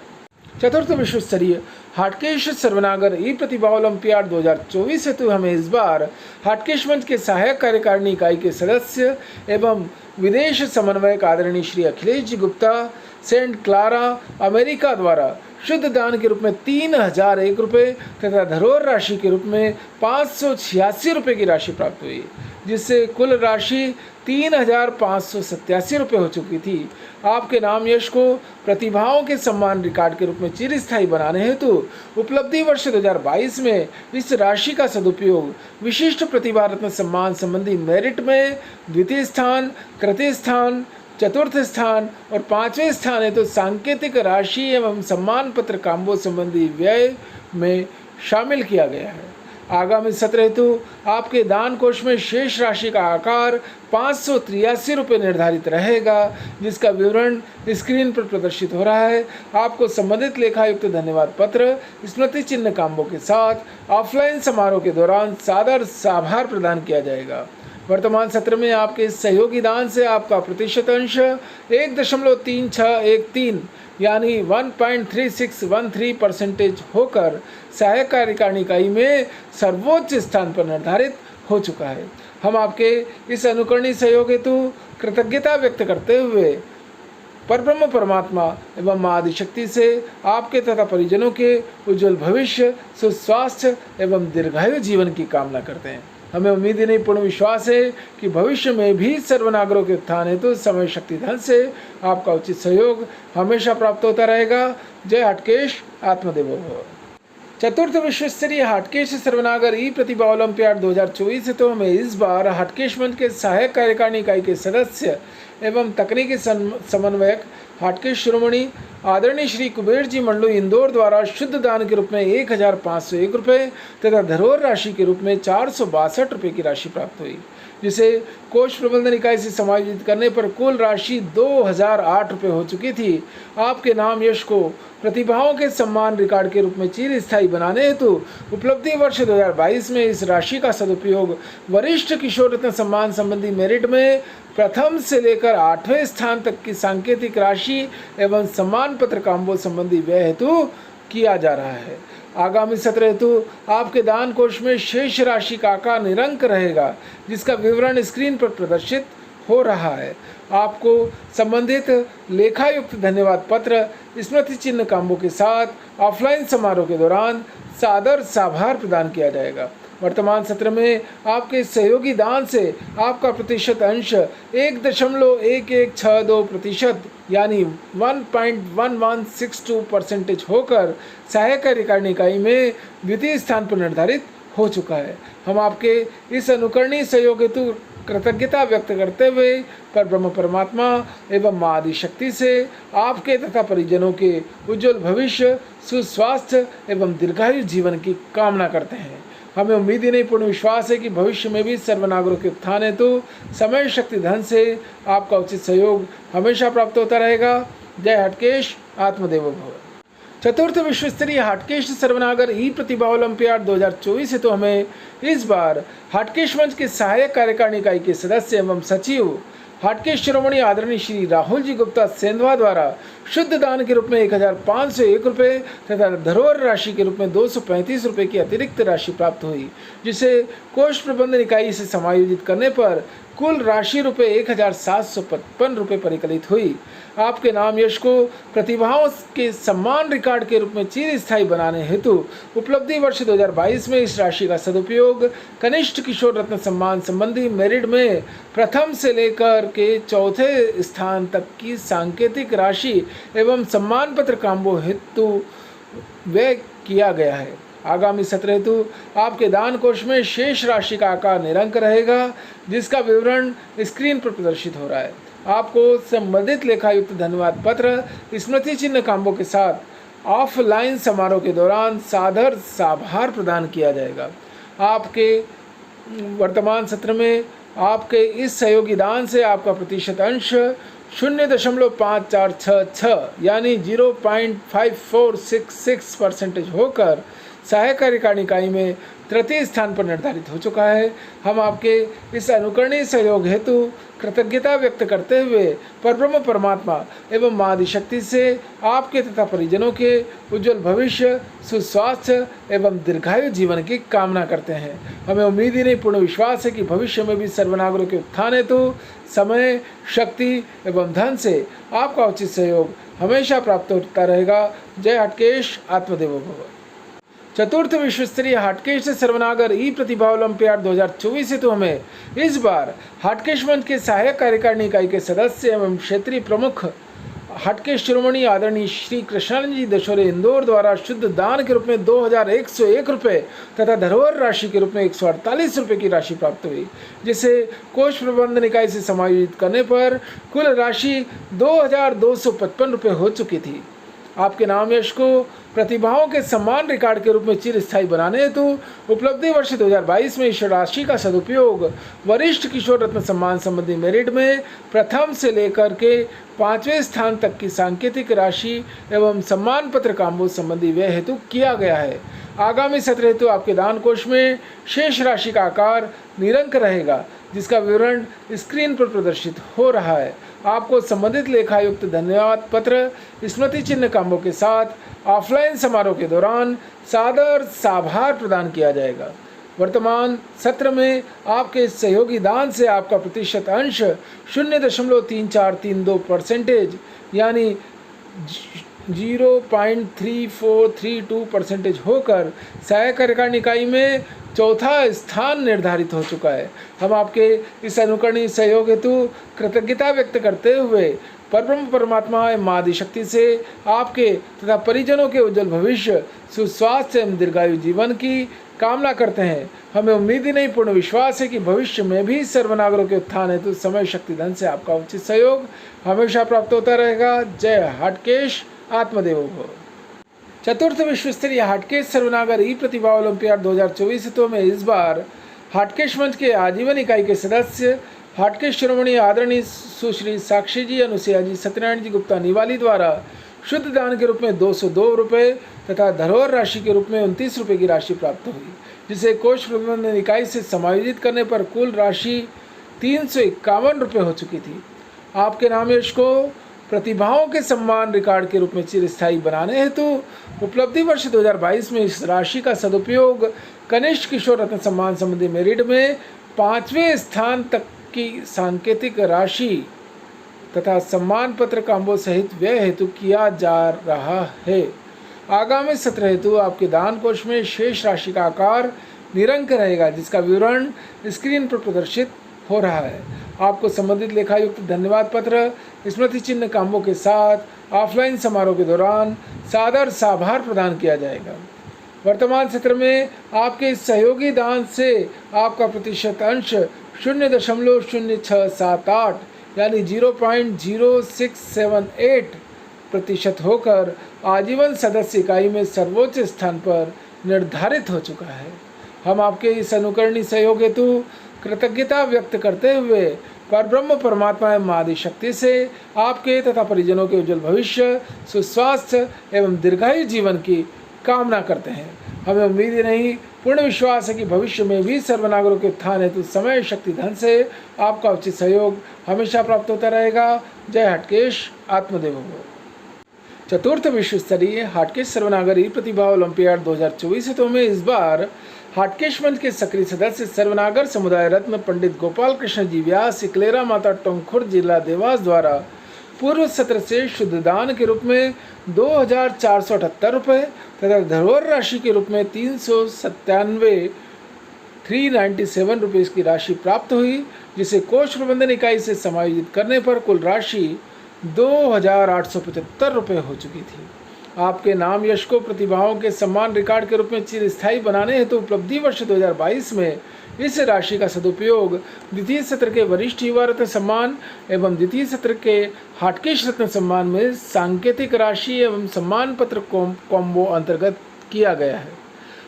चतुर्थ विश्व स्तरीय हटकेश सर्वनागर ई प्रतिभा ओलंपियाड 2024 हेतु हमें इस बार हटकेश मंच के सहायक कार्यकारिणी इकाई के सदस्य एवं विदेश समन्वयक आदरणीय Shri Akhilesh ji Gupta Saint Clara America द्वारा शुद्ध दान के रूप में 3,001 रुपये तथा धरोहर राशि के रूप में 586 रुपये की राशि प्राप्त हुई, जिससे कुल राशि 3,587 रुपये हो चुकी थी। आपके नाम यश को प्रतिभाओं के सम्मान रिकॉर्ड के रूप में चिरस्थायी बनाने हेतु उपलब्धि वर्ष 2022 में इस राशि का सदुपयोग विशिष्ट प्रतिभा रत्न सम्मान संबंधी मेरिट में द्वितीय स्थान, तृतीय स्थान, चतुर्थ स्थान और 5वें स्थान हेतु सांकेतिक राशि एवं सम्मान पत्र काम्बो संबंधी व्यय में शामिल किया गया है। आगामी सत्र हेतु आपके दान कोष में शेष राशि का आकार 583 रुपये निर्धारित रहेगा, जिसका विवरण स्क्रीन पर प्रदर्शित हो रहा है। आपको संबंधित लेखायुक्त धन्यवाद पत्र स्मृति चिन्ह काम्बो के साथ ऑफलाइन समारोह के दौरान सादर साभार प्रदान किया जाएगा। वर्तमान सत्र में आपके इस सहयोगी दान से आपका प्रतिशत अंश 1.3613 यानी 1.3613% होकर सहायक कार्यकारिणी इकाई में सर्वोच्च स्थान पर निर्धारित हो चुका है। हम आपके इस अनुकरणीय सहयोग हेतु कृतज्ञता व्यक्त करते हुए परब्रह्म परमात्मा एवं माँ आदिशक्ति से आपके तथा परिजनों के उज्जवल भविष्य, सुस्वास्थ्य एवं दीर्घायु जीवन की कामना करते हैं। हमें उम्मीद ही नहीं पूर्ण विश्वास है कि भविष्य में भी सर्वनागरों के उत्थान हेतु समय शक्ति धन से आपका उचित सहयोग हमेशा प्राप्त होता रहेगा। जय हटकेश, आत्मदेवो भव। चतुर्थ विश्व स्तरीय हटकेश सर्वनागर ई प्रतिभा ओलंपियाड 2024 से तो हमें इस बार हटकेश मंच के सहायक कार्यकारिणी इकाई के सदस्य एवं तकनीकी समन्वयक हटकेश शिरोमणि आदरणीय श्री कुबेर जी मंडलू इंदौर द्वारा शुद्ध दान के रूप में 1501 रुपये तथा धरोहर राशि के रूप में 462 रुपये की राशि प्राप्त हुई, जिसे कोष प्रबंधन इकाई से समायोजित करने पर कुल राशि 2008 रुपये हो चुकी थी। आपके नाम यश को प्रतिभाओं के सम्मान रिकॉर्ड के रूप में चिर स्थायी बनाने हेतु उपलब्धि वर्ष 2022 में इस राशि का सदुपयोग वरिष्ठ किशोर रत्न सम्मान संबंधी मेरिट में प्रथम से लेकर 8वें स्थान तक की सांकेतिक राशि एवं सम्मान पत्र काम्बो संबंधी व्यय हेतु किया जा रहा है। आगामी सत्र हेतु आपके दान कोष में शेष राशि का आकार निरंक रहेगा, जिसका विवरण स्क्रीन पर प्रदर्शित हो रहा है। आपको संबंधित लेखायुक्त धन्यवाद पत्र स्मृति चिन्ह काम्बो के साथ ऑफलाइन समारोह के दौरान सादर साभार प्रदान किया जाएगा। वर्तमान सत्र में आपके सहयोगी दान से आपका प्रतिशत अंश 1.1162% यानी 1.1162% होकर सहायक कार्यकारिणी इकाई में द्वितीय स्थान पर निर्धारित हो चुका है। हम आपके इस अनुकरणीय सहयोग हेतु कृतज्ञता व्यक्त करते हुए पर ब्रह्म परमात्मा एवं माँ आदि शक्ति से आपके तथा परिजनों के उज्जवल भविष्य, सुस्वास्थ्य एवं दीर्घायु जीवन की कामना करते हैं। हमें उम्मीद ही नहीं पूर्ण विश्वास है कि भविष्य में भी सर्वनागरों के उत्थान हेतु समय शक्ति धन से आपका उचित सहयोग हमेशा प्राप्त होता रहेगा। जय हटकेश, आत्मदेवो भव। चतुर्थ विश्व स्तरीय हटकेश सर्वनागर ई प्रतिभा ओलंपियाड 2024 हेतु हमें इस बार हटकेश मंच के सहायक कार्यकारिणी इकाई के सदस्य एवं सचिव हटकेश शिरोमणि आदरणीय श्री राहुल जी गुप्ता सेंधवा द्वारा शुद्ध दान के रूप में 1501 रुपये तथा धरोहर राशि के रूप में 235 रुपये की अतिरिक्त राशि प्राप्त हुई, जिसे कोष प्रबंधन इकाई से समायोजित करने पर कुल राशि रुपये 1755 रुपये परिकलित हुई। आपके नाम यश को प्रतिभाओं के सम्मान रिकॉर्ड के रूप में चिर स्थायी बनाने हेतु उपलब्धि वर्ष 2022 में इस राशि का सदुपयोग कनिष्ठ किशोर रत्न सम्मान संबंधी मेरिट में प्रथम से लेकर के चौथे स्थान तक की सांकेतिक राशि एवं सम्मान पत्र काम्बो हेतु व्यय किया गया है। आगामी सत्र हेतु आपके दान कोष में शेष राशि का आकार निरंक रहेगा, जिसका विवरण स्क्रीन पर प्रदर्शित हो रहा है। आपको संबंधित लेखायुक्त धन्यवाद पत्र स्मृति चिन्ह काम्बो के साथ ऑफलाइन समारोह के दौरान सादर साभार प्रदान किया जाएगा। आपके वर्तमान सत्र में आपके इस सहयोगी दान से आपका प्रतिशत अंश 0.5466 यानी 0.5466% होकर सहायक कार्यकारिणी इकाई में तृतीय स्थान पर निर्धारित हो चुका है। हम आपके इस अनुकरणीय सहयोग हेतु कृतज्ञता व्यक्त करते हुए परब्रह्म परमात्मा एवं माँ आदि शक्ति से आपके तथा परिजनों के उज्जवल भविष्य, सुस्वास्थ्य एवं दीर्घायु जीवन की कामना करते हैं। हमें उम्मीद ही नहीं पूर्ण विश्वास है कि भविष्य में भी सर्वनागरों के उत्थान हेतु समय, शक्ति एवं धन से आपका उचित सहयोग हमेशा प्राप्त होता रहेगा। जय हटकेश, आत्मदेवो भव। चतुर्थ विश्व स्तरीय हटकेश सर्वनागर ई प्रतिभा ओलंपियाड 2024 हेतु हमें इस बार हटकेश मंच के सहायक कार्यकारिणी इकाई के सदस्य एवं क्षेत्रीय प्रमुख हटकेश शिरोमणि आदरणीय श्री कृष्णानंद जी दशोरे इंदौर द्वारा शुद्ध दान के रूप में 2101 रुपये तथा धरोहर राशि के रूप में 148 रुपये की राशि प्राप्त हुई, जिसे कोष प्रबंधन इकाई से समायोजित करने पर कुल राशि 2255 रुपये हो चुकी थी। आपके नाम यश को प्रतिभाओं के सम्मान रिकॉर्ड के रूप में चिर स्थायी बनाने हेतु उपलब्धि वर्ष 2022 में इस राशि का सदुपयोग वरिष्ठ किशोर रत्न सम्मान संबंधी मेरिट में प्रथम से लेकर के 5वें स्थान तक की सांकेतिक राशि एवं सम्मान पत्र काम्बो संबंधी व्यय हेतु किया गया है। आगामी सत्र हेतु आपके दान कोष में शेष राशि का आकार निरंक रहेगा, जिसका विवरण स्क्रीन पर प्रदर्शित हो रहा है। आपको संबंधित लेखायुक्त धन्यवाद पत्र स्मृति चिन्ह काम्बो के साथ ऑफलाइन समारोह के दौरान सादर साभार प्रदान किया जाएगा। वर्तमान सत्र में आपके सहयोगी दान से आपका प्रतिशत अंश 0.3432% यानी 0.3432% होकर सहायक कार्यकारिणी इकाई में चौथा स्थान निर्धारित हो चुका है। हम आपके इस अनुकरणीय सहयोग हेतु कृतज्ञता व्यक्त करते हुए परब्रह्म परमात्मा एवं आदि शक्ति से आपके तथा परिजनों के उज्जवल भविष्य, सुस्वास्थ्य एवं दीर्घायु जीवन की कामना करते हैं। हमें उम्मीद ही नहीं पूर्ण विश्वास है कि भविष्य में भी सर्वनागरों के उत्थान हेतु समय, शक्ति, धन से आपका उचित सहयोग हमेशा प्राप्त होता रहेगा। जय हाटकेश, आत्मदेवो भव। चतुर्थ विश्व स्तरीय हाटकेश सर्वनागर ई प्रतिभा ओलंपियाड 2024 हेतु में इस बार हाटकेश मंच के आजीवन इकाई के सदस्य हाटकेश शिरोमणि आदरणीय सुश्री साक्षी जी, अनुसैया जी, सत्यनारायण जी गुप्ता निवाली द्वारा शुद्ध दान के रूप में 202 रुपये तथा धरोहर राशि के रूप में 29 रुपये की राशि प्राप्त हुई, जिसे कोष प्रबंधन इकाई से समायोजित करने पर कुल राशि 351 रुपये हो चुकी थी। आपके नाम यश को प्रतिभाओं के सम्मान रिकॉर्ड के रूप में चिरस्थायी बनाने हेतु उपलब्धि वर्ष 2022 में इस राशि का सदुपयोग कनिष्ठ किशोर रत्न सम्मान संबंधी मेरिट में 5वें स्थान तक की सांकेतिक राशि तथा सम्मान पत्र काम्बो सहित व्यय हेतु किया जा रहा है। आगामी सत्र हेतु आपके दान कोष में शेष राशि का आकार निरंक रहेगा, जिसका विवरण स्क्रीन पर प्रदर्शित हो रहा है। आपको संबंधित लेखायुक्त धन्यवाद पत्र स्मृति चिन्ह काम्बो के साथ ऑफलाइन समारोह के दौरान सादर साभार प्रदान किया जाएगा। वर्तमान सत्र में आपके इस सहयोगी दान से आपका प्रतिशत अंश 0.0678 यानी 0.0678% होकर आजीवन सदस्य इकाई में सर्वोच्च स्थान पर निर्धारित हो चुका है। हम आपके इस अनुकरणीय सहयोग हेतु कृतज्ञता व्यक्त करते हुए परब्रह्म परमात्मा एवं आदि शक्ति से आपके तथा परिजनों के उज्जवल भविष्य, सुस्वास्थ्य एवं दीर्घायु जीवन की कामना करते हैं। हमें उम्मीद ही नहीं पूर्ण विश्वास है कि भविष्य में भी सर्वनागरों के उत्थान हेतु समय, शक्ति, धन से आपका उचित सहयोग हमेशा प्राप्त होता रहेगा। जय हाटकेश, आत्मदेवो भव। चतुर्थ विश्व स्तरीय हाटकेश सर्वनागर ई प्रतिभा ओलंपियाड 2024 हेतु में इस बार हाटकेश मंच के सक्रिय सदस्य सर्वनागर समुदाय रत्न पंडित गोपाल कृष्ण जी व्यास, इकलेरा माता टोंखुर, जिला देवास द्वारा पूर्व सत्र से शुद्ध दान के रूप में 2,478 रुपये तथा धरोहर राशि के रूप में 397 रुपये की राशि प्राप्त हुई, जिसे कोष प्रबंधन इकाई से समायोजित करने पर कुल राशि 2,875 रुपये हो चुकी थी। आपके नाम यश को प्रतिभाओं के सम्मान रिकॉर्ड के रूप में चिरस्थायी बनाने हेतु उपलब्धि वर्ष 2022 में इस राशि का सदुपयोग द्वितीय सत्र के वरिष्ठ युवा रत्न सम्मान एवं द्वितीय सत्र के हाटकेश रत्न सम्मान में सांकेतिक राशि एवं सम्मान पत्र कॉम्बो अंतर्गत किया गया है।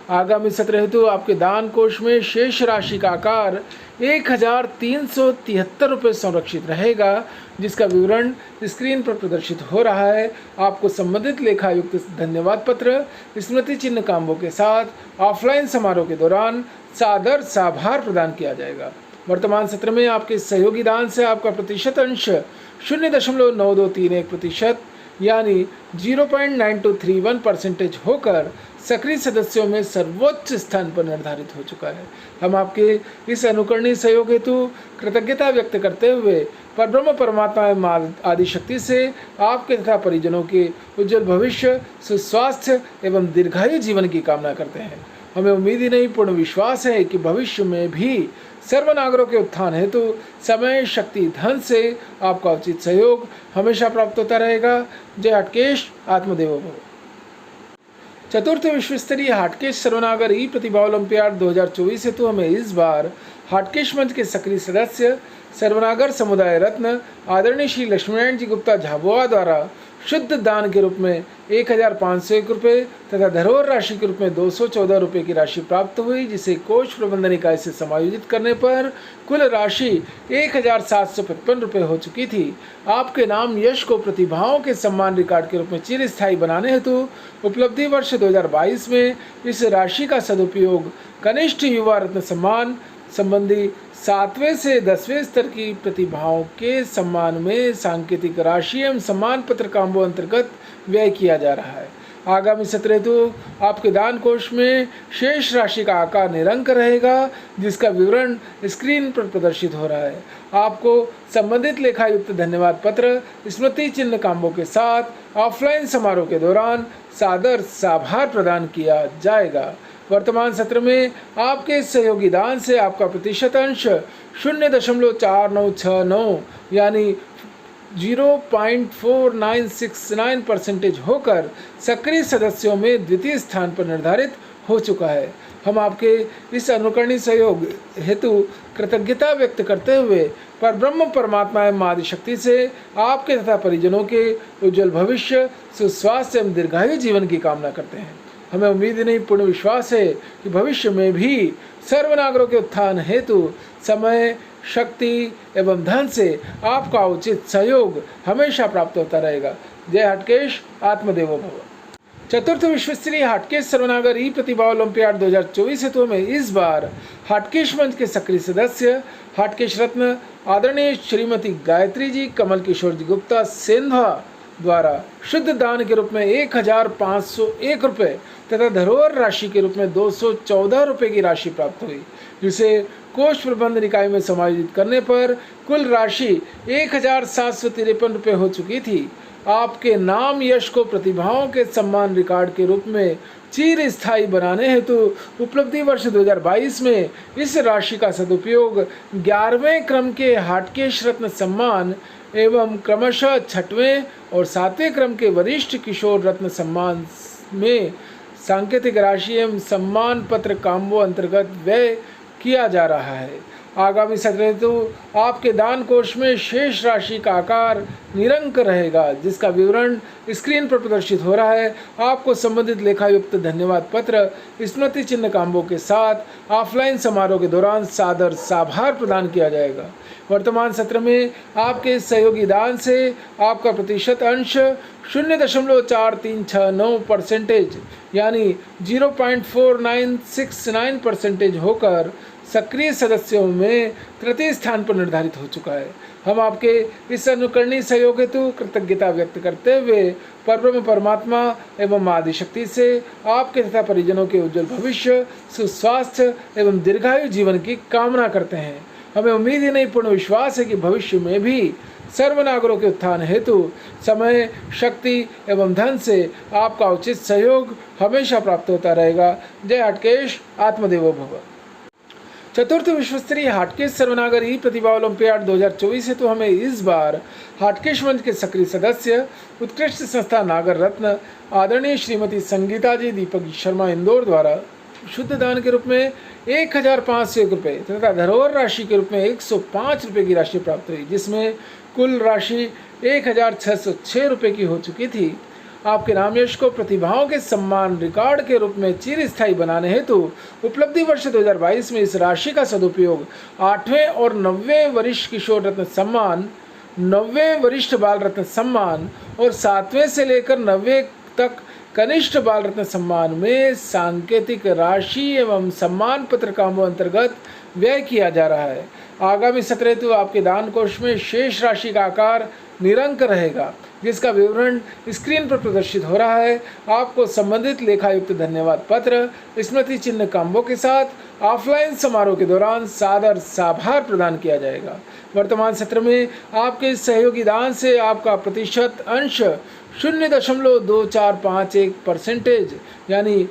आगामी सत्र हेतु आपके दान कोष में शेष राशि का आकार 1,373 रुपये संरक्षित रहेगा, जिसका विवरण स्क्रीन पर प्रदर्शित हो रहा है। आपको संबंधित लेखायुक्त धन्यवाद पत्र स्मृति चिन्ह काम्बो के साथ ऑफलाइन समारोह के दौरान सादर साभार प्रदान किया जाएगा। वर्तमान सत्र में आपके सहयोगी दान से आपका प्रतिशत अंश 0.9231% यानी 0.9231% होकर सक्रिय सदस्यों में सर्वोच्च स्थान पर निर्धारित हो चुका है। हम आपके इस अनुकरणीय सहयोग हेतु कृतज्ञता व्यक्त करते हुए परब्रह्म परमात्मा एवं आदि शक्ति से आपके तथा परिजनों के उज्जवल भविष्य, सुस्वास्थ्य एवं दीर्घायु जीवन की कामना करते हैं। हमें उम्मीद ही नहीं पूर्ण विश्वास है कि भविष्य में भी सर्वनागरों के उत्थान हेतु समय, शक्ति, धन से आपका उचित सहयोग हमेशा प्राप्त होता रहेगा। जय हाटकेश, आत्मदेवो भव। चतुर्थ विश्व स्तरीय हाटकेश सर्वनागर ई प्रतिभा ओलंपियाड 2024 हेतु हमें इस बार हाटकेश मंच के सक्रिय सदस्य सर्वनागर समुदाय रत्न आदरणीय श्री लक्ष्मीनारायण जी गुप्ता झाबुआ द्वारा शुद्ध दान के रूप में 1,501 रुपये तथा धरोहर राशि के रूप में 214 रुपये की राशि प्राप्त हुई, जिसे कोष प्रबंधन इकाई से समायोजित करने पर कुल राशि 1,755 रुपये हो चुकी थी। आपके नाम यश को प्रतिभाओं के सम्मान रिकॉर्ड के रूप में चिरस्थायी बनाने हेतु उपलब्धि वर्ष 2022 में इस राशि का सदुपयोग कनिष्ठ युवा रत्न सम्मान संबंधी 7वें से 10वें स्तर की प्रतिभाओं के सम्मान में सांकेतिक राशि एवं सम्मान पत्र काम्बो अंतर्गत व्यय किया जा रहा है। आगामी सत्र हेतु आपके दान कोष में शेष राशि का आकार निरंक रहेगा, जिसका विवरण स्क्रीन पर प्रदर्शित हो रहा है। आपको संबंधित लेखायुक्त धन्यवाद पत्र स्मृति चिन्ह काम्बो के साथ ऑफलाइन समारोह के दौरान सादर आभार प्रदान किया जाएगा। वर्तमान सत्र में आपके सहयोगी दान से आपका प्रतिशत अंश 0.4969 यानी 0.4969% होकर सक्रिय सदस्यों में द्वितीय स्थान पर निर्धारित हो चुका है। हम आपके इस अनुकरणीय सहयोग हेतु कृतज्ञता व्यक्त करते हुए पर ब्रह्म परमात्मा एवं आदिशक्ति से आपके तथा परिजनों के उज्जवल भविष्य, सुस्वास्थ्य एवं दीर्घायु जीवन की कामना करते हैं। हमें उम्मीद नहीं पूर्ण विश्वास है कि भविष्य में भी सर्वनागरों के उत्थान हेतु समय, शक्ति एवं धन से आपका उचित सहयोग हमेशा प्राप्त होता रहेगा। जय हटकेश, आत्मदेवो भव। चतुर्थ विश्व स्तरीय हटकेश सर्वनागर ई प्रतिभा ओलंपियाड 2024 हेतु में इस बार हटकेश मंच के सक्रिय सदस्य हटकेश रत्न आदरणीय श्रीमती गायत्री जी कमल किशोर जी गुप्ता सेंधवा द्वारा शुद्ध दान के रूप में 1501 रुपये तथा धरोहर राशि के रूप में 214 रुपये की राशि प्राप्त हुई, जिसे कोष प्रबंध निकाय में समायोजित करने पर कुल राशि 1753 रुपये हो चुकी थी। आपके नाम यश को प्रतिभाओं के सम्मान रिकॉर्ड के रूप में चिर स्थायी बनाने हेतु उपलब्धि वर्ष 2022 में इस राशि का सदुपयोग 11वें क्रम के हटकेश रत्न सम्मान एवं क्रमशः 6वें और 7वें क्रम के वरिष्ठ किशोर रत्न सम्मान में सांकेतिक राशि एवं सम्मान पत्र काम्बो अंतर्गत व्यय किया जा रहा है। आगामी सत्र हेतु आपके दान कोष में शेष राशि का आकार निरंक रहेगा, जिसका विवरण स्क्रीन पर प्रदर्शित हो रहा है। आपको संबंधित लेखायुक्त धन्यवाद पत्र स्मृति चिन्ह काम्बो के साथ ऑफलाइन समारोह के दौरान सादर आभार प्रदान किया जाएगा। वर्तमान सत्र में आपके सहयोगी दान से आपका प्रतिशत अंश 0.4369% यानी 0.4969% होकर सक्रिय सदस्यों में तृतीय स्थान पर निर्धारित हो चुका है। हम आपके इस अनुकरणीय सहयोग हेतु कृतज्ञता व्यक्त करते हुए परब्रह्म परमात्मा एवं आदिशक्ति से आपके तथा परिजनों के उज्जवल भविष्य, सुस्वास्थ्य एवं दीर्घायु जीवन की कामना करते हैं। हमें उम्मीद ही नहीं पूर्ण विश्वास है कि भविष्य में भी सर्वनागरों के उत्थान हेतु समय, शक्ति एवं धन से आपका उचित सहयोग हमेशा प्राप्त होता रहेगा। जय हटकेश, आत्मदेवो भव। चतुर्थ विश्व स्तरीय हटकेश सर्वनागर ई प्रतिभा ओलंपियाड 2024 हेतु हमें इस बार हटकेश मंच के सक्रिय सदस्य उत्कृष्ट संस्था नागर रत्न आदरणीय श्रीमती संगीता जी दीपक शर्मा इंदौर द्वारा शुद्ध दान के रूप में 1501 रुपये तथा धरोहर राशि के रूप में 105 रुपये की राशि प्राप्त हुई, जिसमें कुल राशि 1606 रुपये की हो चुकी थी। आपके नाम यश को प्रतिभाओं के सम्मान रिकॉर्ड के रूप में चिरस्थायी बनाने हेतु उपलब्धि वर्ष 2022 में इस राशि का सदुपयोग 8वें और 9वें वरिष्ठ किशोर रत्न सम्मान, 9वें वरिष्ठ बाल रत्न सम्मान और 7वें से लेकर 9वें तक कनिष्ठ बाल रत्न सम्मान में सांकेतिक राशि एवं सम्मान पत्र कामों अंतर्गत व्यय किया जा रहा है। आगामी सत्र हेतु आपके दान कोष में शेष राशि का आकार निरंक रहेगा, जिसका विवरण स्क्रीन पर प्रदर्शित हो रहा है। आपको संबंधित लेखायुक्त धन्यवाद पत्र स्मृति चिन्ह काम्बो के साथ ऑफलाइन समारोह के दौरान सादर आभार प्रदान किया जाएगा। वर्तमान सत्र में आपके सहयोगी दान से आपका प्रतिशत अंश 0.2451% यानी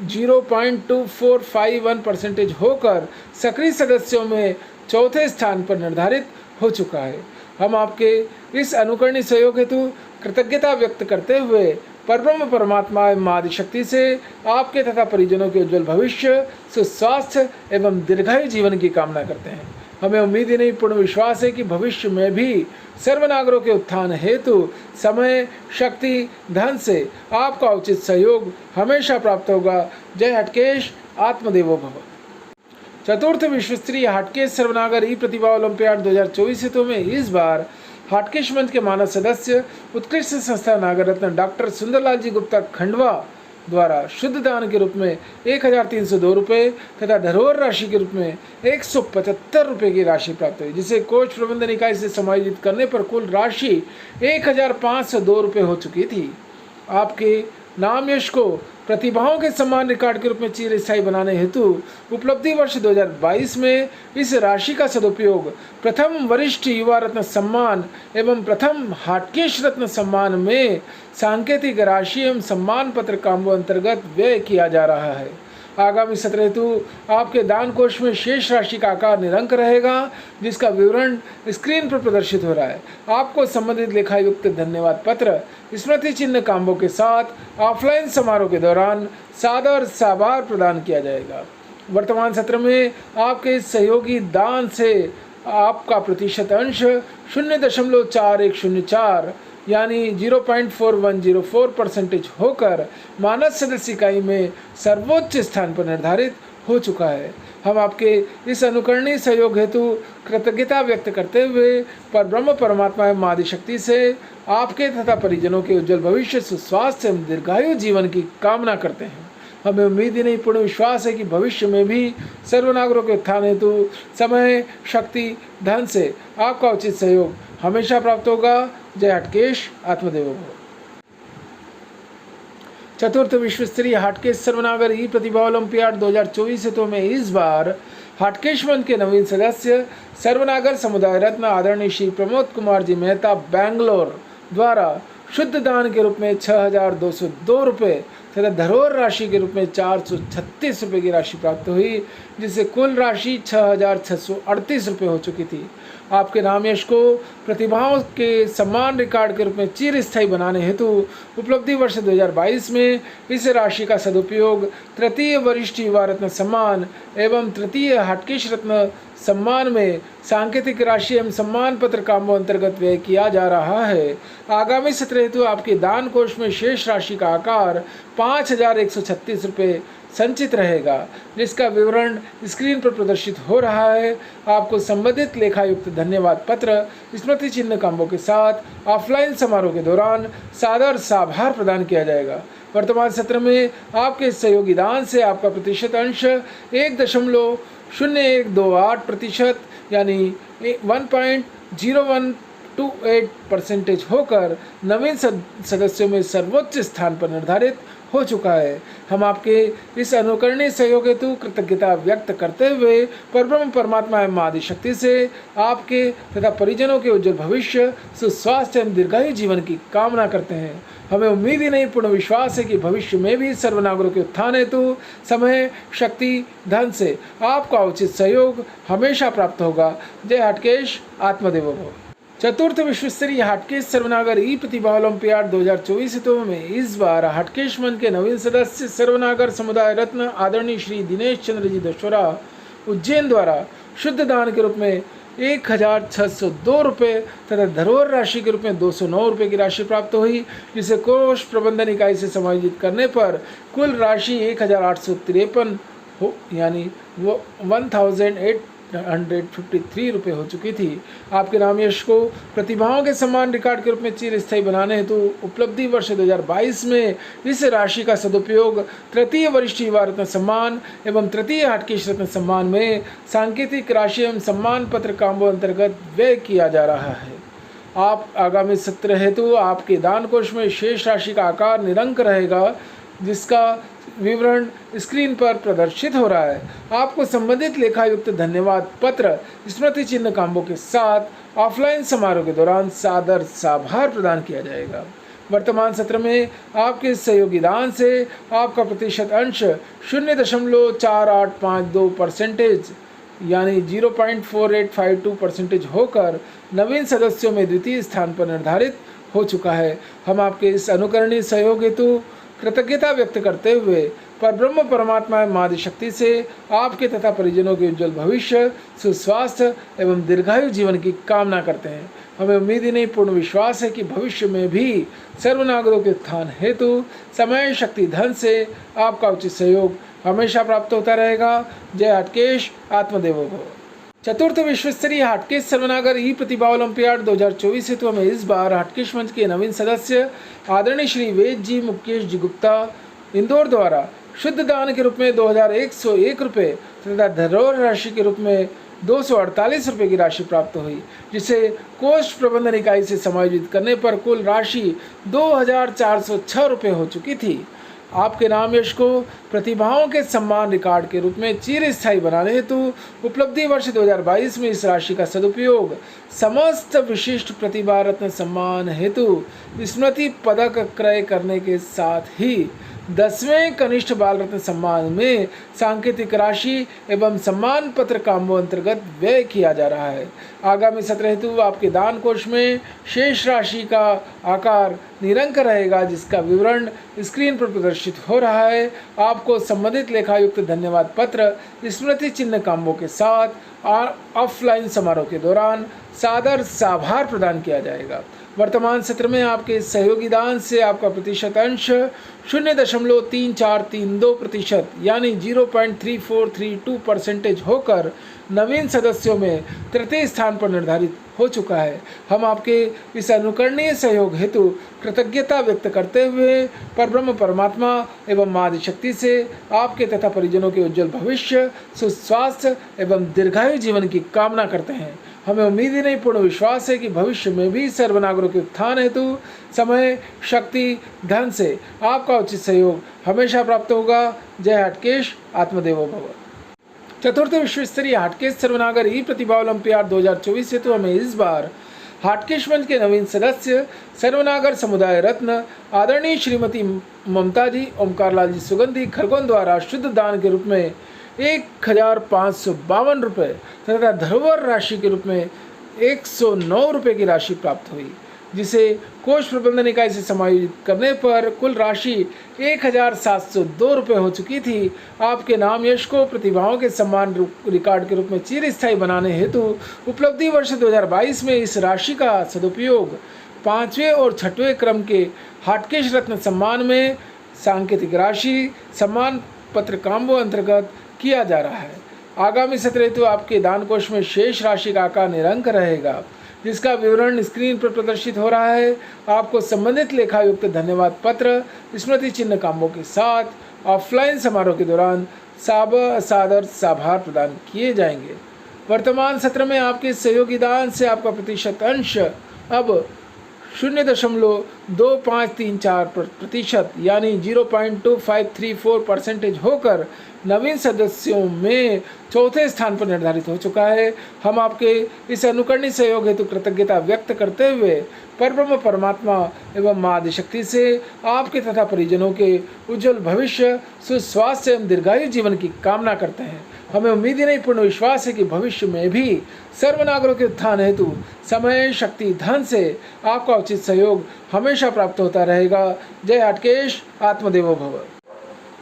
0.2451% होकर सक्रिय सदस्यों में चौथे स्थान पर निर्धारित हो चुका है। हम आपके इस अनुकरणीय सहयोग हेतु कृतज्ञता व्यक्त करते हुए परब्रह्म परमात्मा एवं आदिशक्ति से आपके तथा परिजनों के उज्जवल भविष्य, सुस्वास्थ्य एवं दीर्घायु जीवन की कामना करते हैं। हमें उम्मीद ही नहीं पूर्ण विश्वास है कि भविष्य में भी सर्वनागरों के उत्थान हेतु समय, शक्ति, धन से आपका उचित सहयोग हमेशा प्राप्त होगा। जय हटकेश, आत्मदेवो भव। चतुर्थ विश्व स्तरीय हटकेश सर्वनागर ई प्रतिभा ओलंपियाड 2024 हेतु में इस बार हटकेश मंच के मानद सदस्य उत्कृष्ट संस्था नागर रत्न डॉक्टर सुंदरलाल जी गुप्ता खंडवा द्वारा शुद्ध दान के रूप में 1302 रुपये तथा धरोहर राशि के रूप में 175 रुपये की राशि प्राप्त हुई, जिसे कोष प्रबंधन इकाई से समायोजित करने पर कुल राशि 1502 रुपये हो चुकी थी। आपके नाम यश को प्रतिभाओं के सम्मान रिकॉर्ड के रूप में चिरस्थायी बनाने हेतु उपलब्धि वर्ष 2022 में इस राशि का सदुपयोग प्रथम वरिष्ठ युवा रत्न सम्मान एवं प्रथम हाटकेश रत्न सम्मान में सांकेतिक राशि एवं सम्मान पत्र काम्बो अंतर्गत व्यय किया जा रहा है। आगामी सत्र हेतु आपके दान कोष में शेष राशि का आकार निरंक रहेगा, जिसका विवरण स्क्रीन पर प्रदर्शित हो रहा है। आपको संबंधित लेखायुक्त धन्यवाद पत्र स्मृति चिन्ह काम्बो के साथ ऑफलाइन समारोह के दौरान सादर साभार प्रदान किया जाएगा। वर्तमान सत्र में आपके सहयोगी दान से आपका प्रतिशत अंश 0.4104 यानी 0.4104% होकर मानद सदस्य इकाई में सर्वोच्च स्थान पर निर्धारित हो चुका है। हम आपके इस अनुकरणीय सहयोग हेतु कृतज्ञता व्यक्त करते हुए परब्रह्म परमात्मा एवं आदिशक्ति से आपके तथा परिजनों के उज्जवल भविष्य, सुस्वास्थ्य एवं दीर्घायु जीवन की कामना करते हैं। हमें उम्मीद ही नहीं पूर्ण विश्वास है कि भविष्य में भी सर्वनागरों के उत्थान हेतु समय, शक्ति, धन से आपका उचित सहयोग हमेशा प्राप्त होगा। जय हाटकेश, आत्मदेव भव। चतुर्थ विश्व स्तरीय हाटकेश सर्वनागर ई प्रतिभा ओलंपियाड 2024 हेतु में इस बार हाटकेश मंच के नवीन सदस्य सर्वनागर समुदाय रत्न आदरणीय श्री प्रमोद कुमार जी मेहता बैंगलोर द्वारा शुद्ध दान के रूप में 6,202 रुपये तथा धरोहर राशि के रूप में 436 रुपये की राशि प्राप्त हुई, जिससे कुल राशि 6,638 रुपये हो चुकी थी। आपके नाम यश को प्रतिभाओं के सम्मान रिकॉर्ड के रूप में चिरस्थायी बनाने हेतु उपलब्धि वर्ष 2022 में इस राशि का सदुपयोग तृतीय वरिष्ठ युवा रत्न सम्मान एवं तृतीय हाटकेश रत्न सम्मान में सांकेतिक राशि एवं सम्मान पत्र काम्बो अंतर्गत व्यय किया जा रहा है। आगामी सत्र हेतु आपके दान कोष में शेष राशि का आकार 5,136 रुपये संचित रहेगा, जिसका विवरण स्क्रीन पर प्रदर्शित हो रहा है। आपको संबंधित लेखायुक्त धन्यवाद पत्र स्मृति चिन्ह काम्बो के साथ ऑफलाइन समारोह के दौरान सादर साभार प्रदान किया जाएगा। वर्तमान सत्र में आपके सहयोगी दान से आपका प्रतिशत अंश 1.0128% यानी 1.0128% होकर नवीन सदस्यों में सर्वोच्च स्थान पर निर्धारित हो चुका है। हम आपके इस अनुकरणीय सहयोग हेतु कृतज्ञता व्यक्त करते हुए परब्रह्म परमात्मा एवं आदिशक्ति से आपके तथा परिजनों के उज्जवल भविष्य, सुस्वास्थ्य एवं दीर्घायु जीवन की कामना करते हैं। हमें उम्मीद ही नहीं पूर्ण विश्वास है कि भविष्य में भी सर्वनागरों के उत्थान हेतु समय, शक्ति, धन से आपका उचित सहयोग हमेशा प्राप्त होगा। जय हाटकेश, आत्मदेव भव। चतुर्थ विश्व स्तरीय हाटकेश सर्वनागर ई प्रतिभा ओलंपियाड 2024 हेतु में इस बार हाटकेश मंच के नवीन सदस्य सर्वनागर समुदाय रत्न आदरणीय श्री दिनेश चंद्र जी दशोरा उज्जैन द्वारा शुद्ध दान के रूप में 1,602 रुपये तथा धरोहर राशि के रूप में 209 रुपये की राशि प्राप्त हुई, जिसे कोष प्रबंधन इकाई से समायोजित करने पर कुल राशि 1,853 हो यानी वो 1,853 रुपये हो चुकी थी। आपके नाम यश को प्रतिभाओं के सम्मान रिकॉर्ड के रूप में चिरस्थायी बनाने हेतु उपलब्धि वर्ष 2022 में इस राशि का सदुपयोग तृतीय वरिष्ठ युवा रत्न सम्मान एवं तृतीय हाटकेश रत्न सम्मान में सांकेतिक राशि एवं सम्मान पत्र काम्बो अंतर्गत व्यय किया जा रहा है। आप आगामी सत्र हेतु आपके दान कोष में शेष राशि का आकार निरंक रहेगा, जिसका विवरण स्क्रीन पर प्रदर्शित हो रहा है। आपको संबंधित लेखायुक्त धन्यवाद पत्र स्मृति चिन्ह काम्बो के साथ ऑफलाइन समारोह के दौरान सादर साभार प्रदान किया जाएगा। वर्तमान सत्र में आपके सहयोगी दान से आपका प्रतिशत अंश 0.4852% यानी 0.4852% होकर नवीन सदस्यों में द्वितीय स्थान पर निर्धारित हो चुका है। हम आपके इस अनुकरणीय सहयोग हेतु कृतज्ञता व्यक्त करते हुए परब्रह्म परमात्मा एवं आदिशक्ति से आपके तथा परिजनों के उज्जवल भविष्य, सुस्वास्थ्य एवं दीर्घायु जीवन की कामना करते हैं। हमें उम्मीद ही नहीं पूर्ण विश्वास है कि भविष्य में भी सर्वनागरों के उत्थान हेतु समय, शक्ति, धन से आपका उचित सहयोग हमेशा प्राप्त होता रहेगा। जय हाटकेश, आत्मदेव भव। चतुर्थ विश्व स्तरीय हाटकेश सर्वनागर ई प्रतिभा ओलंपियाड 2024 हेतु में इस बार हाटकेश मंच के नवीन सदस्य आदरणीय श्री वेद जी मुकेश जी गुप्ता इंदौर द्वारा शुद्ध दान के रूप में 2,101 रुपये तथा धरोहर राशि के रूप में 248 रुपये की राशि प्राप्त हुई, जिसे कोष प्रबंधन इकाई से समायोजित करने पर कुल राशि 2406 रुपये हो चुकी थी। आपके नाम यश को प्रतिभाओं के सम्मान रिकॉर्ड के रूप में चिरस्थायी बनाने हेतु उपलब्धि वर्ष 2022 में इस राशि का सदुपयोग समस्त विशिष्ट प्रतिभा रत्न सम्मान हेतु स्मृति पदक क्रय करने के साथ ही 10वें कनिष्ठ बाल रत्न सम्मान में सांकेतिक राशि एवं सम्मान पत्र काम्बो अंतर्गत व्यय किया जा रहा है। आगामी सत्र हेतु आपके दान कोष में शेष राशि का आकार निरंक रहेगा, जिसका विवरण स्क्रीन पर प्रदर्शित हो रहा है। आपको संबंधित लेखायुक्त धन्यवाद पत्र स्मृति चिन्ह काम्बो के साथ ऑफलाइन समारोह के दौरान सादर साभार प्रदान किया जाएगा। वर्तमान सत्र में आपके सहयोगी दान से आपका प्रतिशत अंश 0.3432% यानी 0.3432% होकर नवीन सदस्यों में तृतीय स्थान पर निर्धारित हो चुका है। हम आपके इस अनुकरणीय सहयोग हेतु कृतज्ञता व्यक्त करते हुए परब्रह्म परमात्मा एवं माँ आदिशक्ति से आपके तथा परिजनों के उज्जवल भविष्य, सुस्वास्थ्य एवं दीर्घायु जीवन की कामना करते हैं। हमें उम्मीद ही नहीं पूर्ण विश्वास है कि भविष्य में भी सर्वनागरिकों के उत्थान हेतु समय, शक्ति, धन से आपका उचित सहयोग हमेशा प्राप्त होगा। जय हटकेश, आत्मदेवो भव। चतुर्थ विश्व स्तरीय हाटकेश सर्वनागर ई प्रतिभा ओलंपियाड 2024 हेतु हमें इस बार हाटकेश मंच के नवीन सदस्य सर्वनागर समुदाय रत्न आदरणीय श्रीमती ममता जी, ओमकारलाल जी सुगंधी खरगोन द्वारा शुद्ध दान के रूप में 1552 रुपये तथा धरोहर राशि के रूप में 109 रुपये की राशि प्राप्त हुई, जिसे कोष प्रबंधन इकाई से समायोजित करने पर कुल राशि 1702 रुपये हो चुकी थी। आपके नाम यश को प्रतिभाओं के सम्मान रिकॉर्ड के रूप में चिरस्थायी बनाने हेतु उपलब्धि वर्ष 2022 में इस राशि का सदुपयोग 5वें और 6वें क्रम के हाटकेश रत्न सम्मान में सांकेतिक राशि सम्मान पत्र काम्बो अंतर्गत किया जा रहा है। आगामी सत्र हेतु आपके दान कोष में शेष राशि का आकार निरंक रहेगा, जिसका विवरण स्क्रीन पर प्रदर्शित हो रहा है। आपको संबंधित लेखायुक्त धन्यवाद पत्र स्मृति चिन्ह काम्बो के साथ ऑफलाइन समारोह के दौरान सादर साभार प्रदान किए जाएंगे। वर्तमान सत्र में आपके सहयोगी दान से आपका प्रतिशत अंश अब 0.2534% यानी 0.2534% होकर नवीन सदस्यों में चौथे स्थान पर निर्धारित हो चुका है। हम आपके इस अनुकरणीय सहयोग हेतु कृतज्ञता व्यक्त करते हुए परब्रह्म परमात्मा एवं माँ आदिशक्ति से आपके तथा परिजनों के उज्जवल भविष्य, सुस्वास्थ्य एवं दीर्घायु जीवन की कामना करते हैं। हमें उम्मीद ही नहीं पूर्ण विश्वास है कि भविष्य में भी सर्वनागरों के उत्थान हेतु समय, शक्ति, धन से आपका उचित सहयोग हमेशा प्राप्त होता रहेगा। जय हटकेश, आत्मदेवो भव।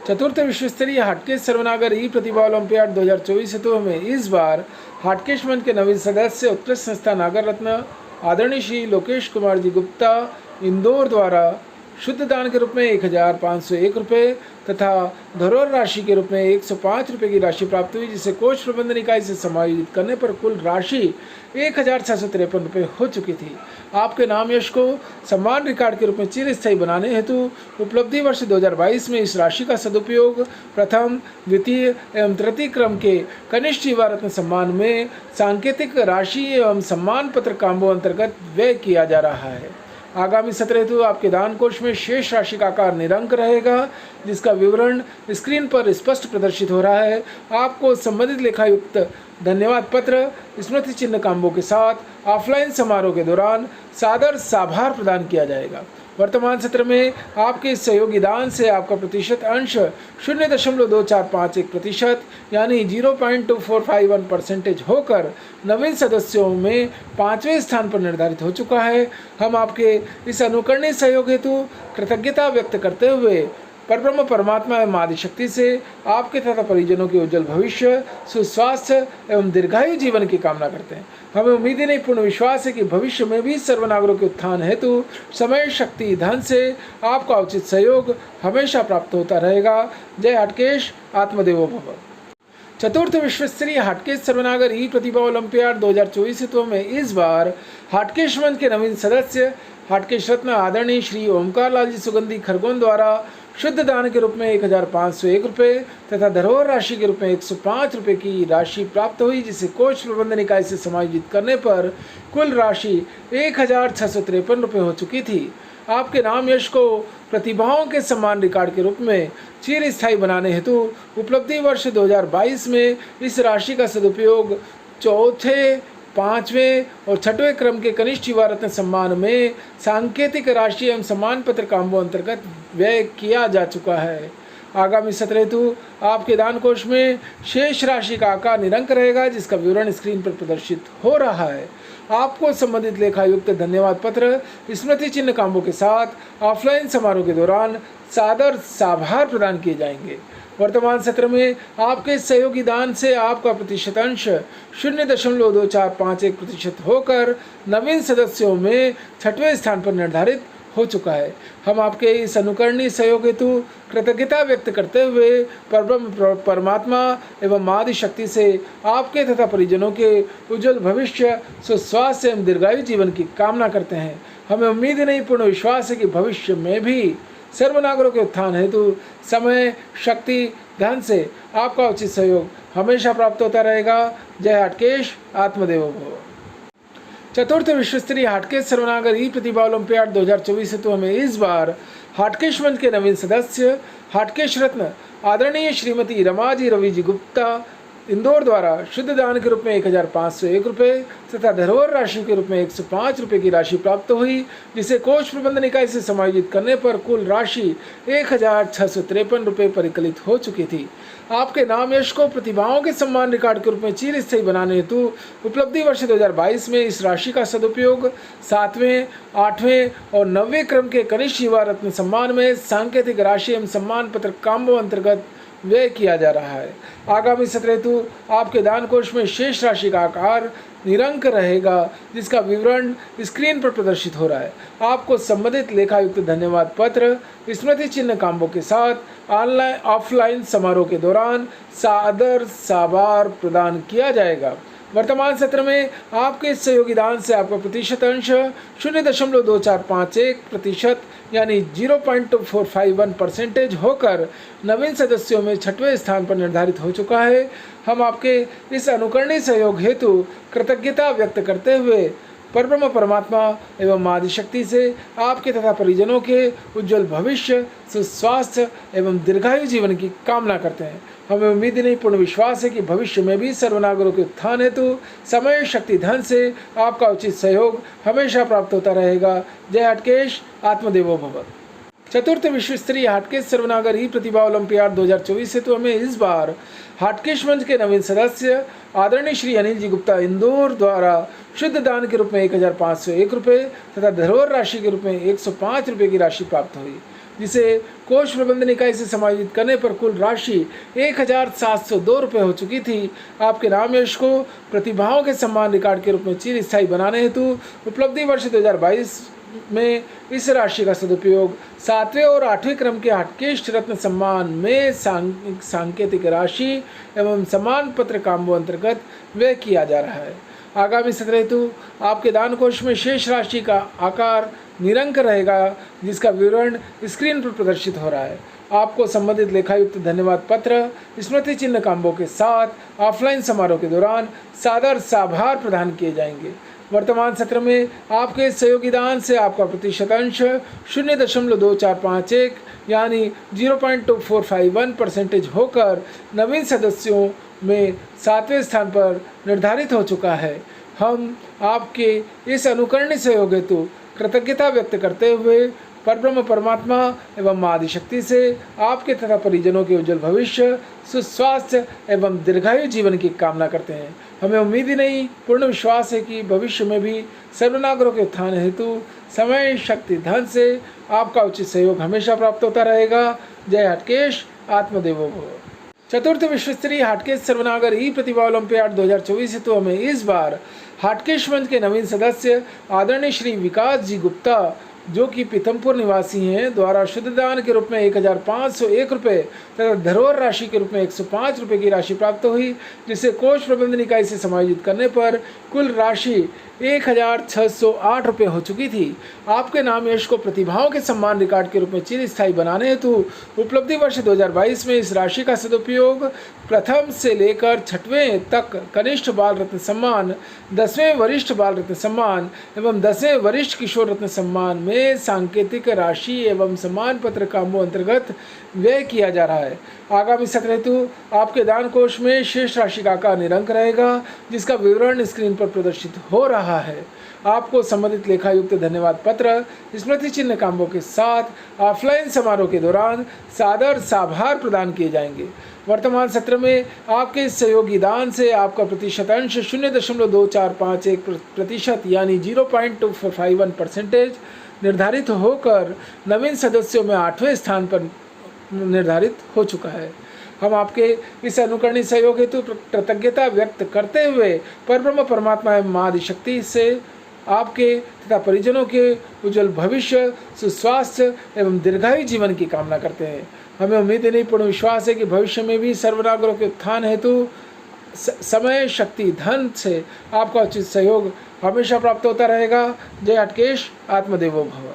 चतुर्थ विश्व स्तरीय हाटकेश सर्वनागर ई प्रतिभा ओलंपियाड 2024 हेतु हमें इस बार हाटकेश मंच के नवीन सदस्य उत्कृष्ट संस्था नागर रत्न आदरणीय श्री लोकेश कुमार जी गुप्ता इंदौर द्वारा शुद्ध दान के रूप में 1501 रुपये तथा धरोहर राशि के रूप में 105 रुपये की राशि प्राप्त हुई, जिसे कोष प्रबंधन इकाई से समायोजित करने पर कुल राशि 1653 रुपये हो चुकी थी। आपके नाम यश को सम्मान रिकॉर्ड के रूप में चिरस्थायी बनाने हेतु उपलब्धि वर्ष 2022 में इस राशि का सदुपयोग प्रथम, द्वितीय एवं तृतीय क्रम के कनिष्ठ युवा रत्न सम्मान में सांकेतिक राशि एवं सम्मान पत्र काम्बो अंतर्गत व्यय किया जा रहा है। आगामी सत्र हेतु आपके दान कोष में शेष राशि का आकार निरंक रहेगा, जिसका विवरण स्क्रीन पर स्पष्ट प्रदर्शित हो रहा है। आपको संबंधित लेखायुक्त धन्यवाद पत्र स्मृति चिन्ह काम्बो के साथ ऑफलाइन समारोह के दौरान सादर साभार प्रदान किया जाएगा। वर्तमान सत्र में आपके सहयोगी दान से आपका प्रतिशत अंश 0.2451% यानी 0.2451% होकर नवीन सदस्यों में 5वें स्थान पर निर्धारित हो चुका है। हम आपके इस अनुकरणीय सहयोग हेतु कृतज्ञता व्यक्त करते हुए परब्रह्म परमात्मा एवं आदिशक्ति से आपके तथा परिजनों के उज्जवल भविष्य, सुस्वास्थ्य एवं दीर्घायु जीवन की कामना करते हैं। हमें उम्मीद ही नहीं पूर्ण विश्वास है कि भविष्य में भी सर्वनागरों के उत्थान हेतु समय, शक्ति, धन से आपका उचित सहयोग हमेशा प्राप्त होता रहेगा। जय हटकेश, आत्मदेवो भव। चतुर्थ विश्व स्तरीय हाटकेश सर्वनागर ई प्रतिभा ओलंपियाड 2024 हेतु हमें इस बार हाटकेश मंच के नवीन सदस्य हाटकेश रत्न आदरणीय श्री ओमकार लाल जी सुगंधी खरगोन द्वारा शुद्ध दान के रूप में 1501 रुपये तथा धरोहर राशि के रूप में 105 रुपये की राशि प्राप्त हुई, जिसे कोष प्रबंधन इकाई से समायोजित करने पर कुल राशि 1653 रुपये हो चुकी थी। आपके नाम यश को प्रतिभाओं के सम्मान रिकॉर्ड के रूप में चिर स्थायी बनाने हेतु उपलब्धि वर्ष 2022 में इस राशि का सदुपयोग चौथे, पाँचवें और छठवें क्रम के कनिष्ठ युवा रत्न सम्मान में सांकेतिक राशि एवं सम्मान पत्र कामों अंतर्गत व्यय किया जा चुका है। आगामी सत्र हेतु आपके दान कोष में शेष राशि का आकार निरंक रहेगा, जिसका विवरण स्क्रीन पर प्रदर्शित हो रहा है। आपको संबंधित लेखायुक्त धन्यवाद पत्र स्मृति चिन्ह कामों के साथ ऑफलाइन समारोह के दौरान सादर साभार प्रदान किए जाएंगे। वर्तमान सत्र में आपके सहयोगी दान से आपका प्रतिशत अंश 0.2451% होकर नवीन सदस्यों में 6वें स्थान पर निर्धारित हो चुका है। हम आपके इस अनुकरणीय सहयोग हेतु कृतज्ञता व्यक्त करते हुए परब्रह्म परमात्मा एवं आदि शक्ति से आपके तथा परिजनों के उज्जवल भविष्य, सुस्वास्थ्य एवं दीर्घायु जीवन की कामना करते हैं। हमें उम्मीद नहीं, पूर्ण विश्वास है कि भविष्य में भी सर्वनागरों के उत्थान हेतु समय, शक्ति, धन से आपका उचित सहयोग हमेशा प्राप्त होता रहेगा। जय हाटकेश, आत्मदेवो भव। चतुर्थ विश्व स्तरीय हाटकेश सर्वनागर ई प्रतिभा ओलंपियाड 2024 हेतु हमें इस बार हाटकेश मंच के नवीन सदस्य हाटकेश रत्न आदरणीय श्रीमती रमाजी रवि जी गुप्ता इंदौर द्वारा शुद्ध दान के रूप में 1501 रुपये तथा धरोहर राशि के रूप में 105 रुपये की राशि प्राप्त हुई, जिसे कोष प्रबंधन इकाई से समायोजित करने पर कुल राशि 1653 रुपये परिकलित हो चुकी थी। आपके नाम यश को प्रतिभाओं के सम्मान रिकॉर्ड के रूप में चिर स्थायी बनाने हेतु उपलब्धि वर्ष 2022 में इस राशि का सदुपयोग 7वें, 8वें और 9वें क्रम के कनिष्ठ युवा रत्न सम्मान में सांकेतिक राशि एवं सम्मान पत्र कामों अंतर्गत व्यय किया जा रहा है। आगामी सत्र हेतु आपके दान कोष में शेष राशि का आकार निरंक रहेगा, जिसका विवरण स्क्रीन पर प्रदर्शित हो रहा है। आपको संबंधित लेखायुक्त धन्यवाद पत्र स्मृति चिन्ह कामों के साथ ऑनलाइन ऑफलाइन समारोह के दौरान सादर साभार प्रदान किया जाएगा। वर्तमान सत्र में आपके सहयोगी दान से आपका प्रतिशत अंश 0.2451% यानी 0.451% होकर नवीन सदस्यों में 6वें स्थान पर निर्धारित हो चुका है। हम आपके इस अनुकरणीय सहयोग हेतु कृतज्ञता व्यक्त करते हुए परब्रह्म परमात्मा एवं आदि शक्ति से आपके तथा परिजनों के उज्जवल भविष्य, सुस्वास्थ्य एवं दीर्घायु जीवन की कामना करते हैं। हमें उम्मीद नहीं, पूर्ण विश्वास है कि भविष्य में भी सर्वनागरों के उत्थान हेतु समय, शक्ति, धन से आपका उचित सहयोग हमेशा प्राप्त होता रहेगा। जय हाटकेश, आत्मदेवो भव। चतुर्थ विश्व स्तरीय हाटकेश सर्वनागर ई प्रतिभा ओलंपियाड 2024 हेतु हमें इस बार हाटकेश मंच के नवीन सदस्य आदरणीय श्री अनिल जी गुप्ता इंदौर द्वारा शुद्ध दान के रूप में 1501 रुपये तथा धरोहर राशि के रूप में 105 रुपये की राशि प्राप्त हुई, जिसे कोष प्रबंधन इकाई से समायोजित करने पर कुल राशि 1702 रुपये हो चुकी थी। आपके नाम यश को प्रतिभाओं के सम्मान रिकॉर्ड के रूप में चिर स्थायी बनाने हेतु उपलब्धि वर्ष 2022 में इस राशि का सदुपयोग 7वें और 8वें क्रम के हाटकेश रत्न सम्मान में सांकेतिक राशि एवं सम्मान पत्र कामों अंतर्गत व्यय किया जा रहा है। आगामी सत्र हेतु आपके दान कोष में शेष राशि का आकार निरंक रहेगा, जिसका विवरण स्क्रीन पर प्रदर्शित हो रहा है। आपको संबंधित लेखायुक्त धन्यवाद पत्र स्मृति चिन्ह कामों के साथ ऑफलाइन समारोह के दौरान सादर साभार प्रदान किए जाएंगे। वर्तमान सत्र में आपके सहयोगी दान से आपका प्रतिशत अंश 0.2451 यानी 0.2451% होकर नवीन सदस्यों में 7वें स्थान पर निर्धारित हो चुका है। हम आपके इस अनुकरणीय सहयोग हेतु कृतज्ञता व्यक्त करते हुए परब्रह्म परमात्मा एवं आदि शक्ति से आपके तथा परिजनों के उज्जवल भविष्य, सुस्वास्थ्य एवं दीर्घायु जीवन की कामना करते हैं। हमें उम्मीद ही नहीं, पूर्ण विश्वास है कि भविष्य में भी सर्वनागरों के उत्थान हेतु समय, शक्ति, धन से आपका उचित सहयोग हमेशा प्राप्त होता रहेगा। जय हाटकेश, आत्मदेवो भव। चतुर्थ विश्व स्तरीय हाटकेश सर्वनागर ई प्रतिभा ओलंपियाड 2024 हेतु हमें इस बार हाटकेश मंच के नवीन सदस्य आदरणीय श्री विकास जी गुप्ता जो कि पीथमपुर निवासी हैं द्वारा शुद्ध दान के रूप में 1501 रुपये तथा धरोहर राशि के रूप में 105 रुपये की राशि प्राप्त हुई, जिसे कोष प्रबंधन इकाई से समायोजित करने पर कुल राशि 1608 रुपये हो चुकी थी। आपके नाम यश को प्रतिभाओं के सम्मान रिकॉर्ड के रूप में चिरस्थायी बनाने हेतु उपलब्धि वर्ष 2022 में इस राशि का सदुपयोग प्रथम से लेकर 6वें तक कनिष्ठ बाल रत्न सम्मान, 10वें वरिष्ठ बाल रत्न सम्मान एवं 10वें वरिष्ठ किशोर रत्न सम्मान में सांकेतिक राशि एवं सम्मान पत्र कामों अंतर्गत व्यय किया जा रहा है। आगामी सत्र हेतु आपके दान कोष में शेष राशि का आकार निरंक रहेगा, जिसका विवरण स्क्रीन पर प्रदर्शित हो रहा है। आपको संबंधित लेखायुक्त धन्यवाद पत्र स्मृति चिन्ह काम्बों के साथ ऑफलाइन समारोह के दौरान सादर साभार प्रदान किए जाएंगे। वर्तमान सत्र में आपके इस सहयोगी दान से आपका प्रतिशत अंश 0.2451% यानी 0.2451% निर्धारित होकर नवीन सदस्यों में 8वें स्थान पर निर्धारित हो चुका है। हम आपके इस अनुकरणीय सहयोग हेतु कृतज्ञता व्यक्त करते हुए परब्रह्म परमात्मा एवं माँ आदिशक्ति से आपके तथा परिजनों के उज्जवल भविष्य, सुस्वास्थ्य एवं दीर्घायु जीवन की कामना करते हैं। हमें उम्मीद नहीं पूर्ण विश्वास है कि भविष्य में भी सर्वनागरों के उत्थान हेतु समय, शक्ति, धन से आपका उचित सहयोग हमेशा प्राप्त होता रहेगा। जय हटकेश, आत्मदेवो भव।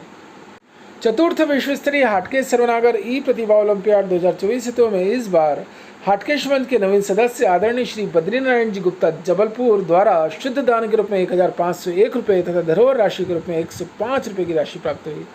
चतुर्थ विश्व स्तरीय हाटकेश सर्वनागर ई प्रतिभा ओलंपियाड 2024 हेतु में इस बार हाटकेश मंच के नवीन सदस्य आदरणीय श्री बद्रीनारायण जी गुप्ता जबलपुर द्वारा शुद्ध दान के रूप में 1501 रुपये तथा धरोहर राशि के रूप में 105 रुपये की राशि प्राप्त हुई,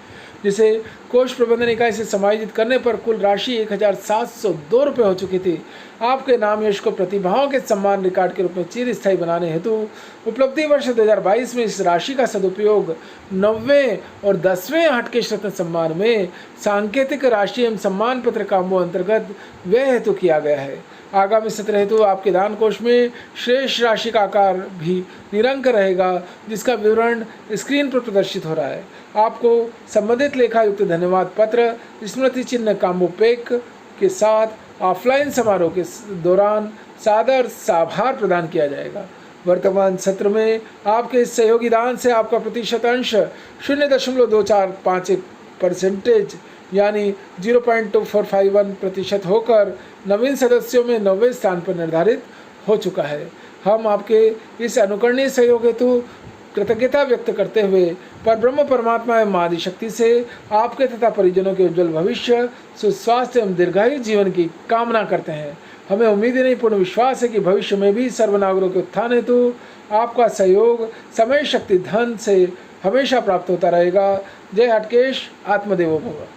जिसे कोष प्रबंधन इकाई से समायोजित करने पर कुल राशि 1702 रुपये हो चुकी थी। आपके नाम यश को प्रतिभाओं के सम्मान रिकॉर्ड के रूप में चिरस्थायी बनाने हेतु उपलब्धि वर्ष 2022 में इस राशि का सदुपयोग 9वें और 10वें हटकेश रत्न सम्मान में सांकेतिक राशि एवं सम्मान पत्र कामों अंतर्गत व्यय हेतु किया गया है। आगामी सत्र हेतु आपके दान कोष में शेष राशि का आकार भी निरंक रहेगा, जिसका विवरण स्क्रीन पर प्रदर्शित हो रहा है। आपको संबंधित लेखायुक्त धन्यवाद पत्र स्मृति चिन्ह काम्बोपेक के साथ ऑफलाइन समारोह के दौरान सादर साभार प्रदान किया जाएगा। वर्तमान सत्र में आपके इस सहयोगी दान से आपका प्रतिशत अंश 0.2451% यानी 0.2451% होकर नवीन सदस्यों में 9वें स्थान पर निर्धारित हो चुका है। हम आपके इस अनुकरणीय सहयोग हेतु कृतज्ञता व्यक्त करते हुए परब्रह्म परमात्मा एवं आदि शक्ति से आपके तथा परिजनों के उज्जवल भविष्य, सुस्वास्थ्य एवं दीर्घायु जीवन की कामना करते हैं। हमें उम्मीद नहीं पूर्ण विश्वास है कि भविष्य में भी सर्वनागरों के उत्थान हेतु आपका सहयोग समय, शक्ति, धन से हमेशा प्राप्त होता रहेगा। जय हटकेश, आत्मदेवो भव।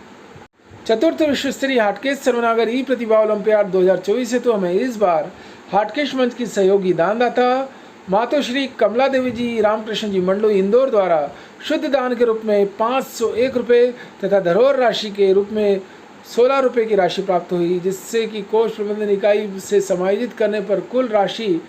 चतुर्थ विश्व स्तरीय हाटकेश सर्वनागर ई प्रतिभा ओलंपियाड 2024 हेतु हमें इस बार हाटकेश मंच की सहयोगी दानदाता मातोश्री कमला देवी जी रामकृष्ण जी मंडलो इंदौर द्वारा शुद्ध दान के रूप में 501 रुपये तथा धरोहर राशि के रूप में 16 रुपये की राशि प्राप्त हुई, जिससे कि कोष प्रबंधन इकाई से समायोजित करने पर कुल राशि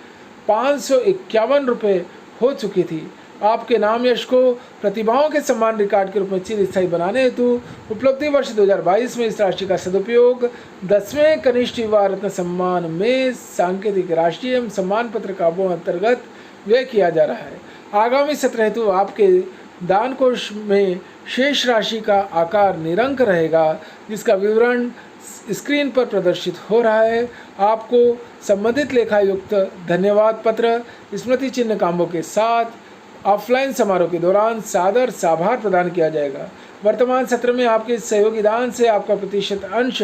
551 रुपये हो चुकी थी। आपके नाम यश को प्रतिभाओं के सम्मान रिकॉर्ड के रूप में चिरस्थायी बनाने हेतु उपलब्धि वर्ष 2022 में इस राशि का सदुपयोग 10वें कनिष्ठ युवा रत्न सम्मान में सांकेतिक राशि एवं सम्मान पत्र कामों अंतर्गत व्यय किया जा रहा है। आगामी सत्र हेतु आपके दान कोष में शेष राशि का आकार निरंक रहेगा, जिसका विवरण स्क्रीन पर प्रदर्शित हो रहा है। आपको संबंधित लेखायुक्त धन्यवाद पत्र स्मृति चिन्ह कामों के साथ ऑफलाइन समारोह के दौरान सादर साभार प्रदान किया जाएगा। वर्तमान सत्र में आपके सहयोगी दान से आपका प्रतिशत अंश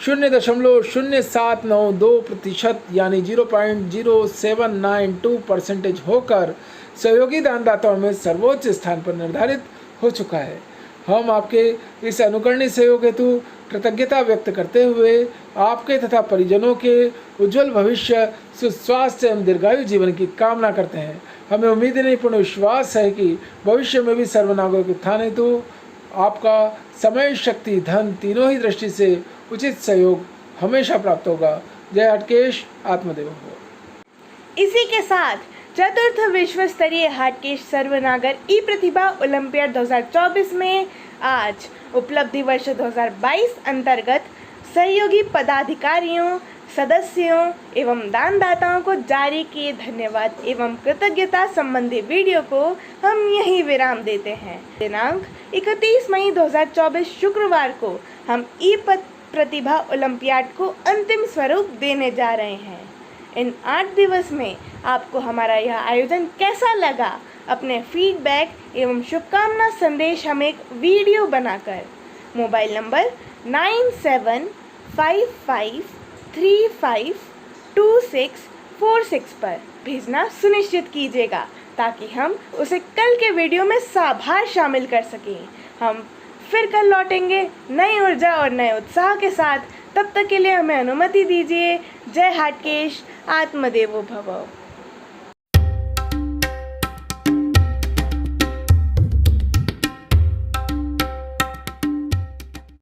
0.0792% यानी 0.0792% होकर सहयोगी दानदाताओं में सर्वोच्च स्थान पर निर्धारित हो चुका है। हम आपके इस अनुकरणीय सहयोग हेतु कृतज्ञता व्यक्त करते हुए आपके तथा परिजनों के उज्जवल भविष्य, सुस्वास्थ्य एवं दीर्घायु जीवन की कामना करते हैं। हमें उम्मीद नहीं पूर्ण विश्वास है कि भविष्य में भी सर्वनागरों के उत्थान हेतु आपका समय, शक्ति, धन तीनों ही दृष्टि से उचित सहयोग हमेशा प्राप्त होगा। जय हटकेश, आत्मदेव हो। इसी के साथ चतुर्थ विश्व स्तरीय हाटकेश सर्वनागर ई प्रतिभा ओलंपियाड 2024 में आज उपलब्धि वर्ष 2022 अंतर्गत सहयोगी पदाधिकारियों, सदस्यों एवं दानदाताओं को जारी किए धन्यवाद एवं कृतज्ञता संबंधी वीडियो को हम यहीं विराम देते हैं। दिनांक 31 मई 2024 शुक्रवार को हम ई प्रतिभा ओलंपियाड को अंतिम स्वरूप देने जा रहे हैं। इन 8 दिवस में आपको हमारा यह आयोजन कैसा लगा? अपने फीडबैक एवं शुभकामना संदेश हमें एक वीडियो बनाकर मोबाइल नंबर 9755352646 पर भेजना सुनिश्चित कीजिएगा ताकि हम उसे कल के वीडियो में साभार शामिल कर सकें। हम फिर कल लौटेंगे नई ऊर्जा और नए उत्साह के साथ। तब तक के लिए हमें अनुमति दीजिए। जय हाटकेश, आत्मदेवो भव।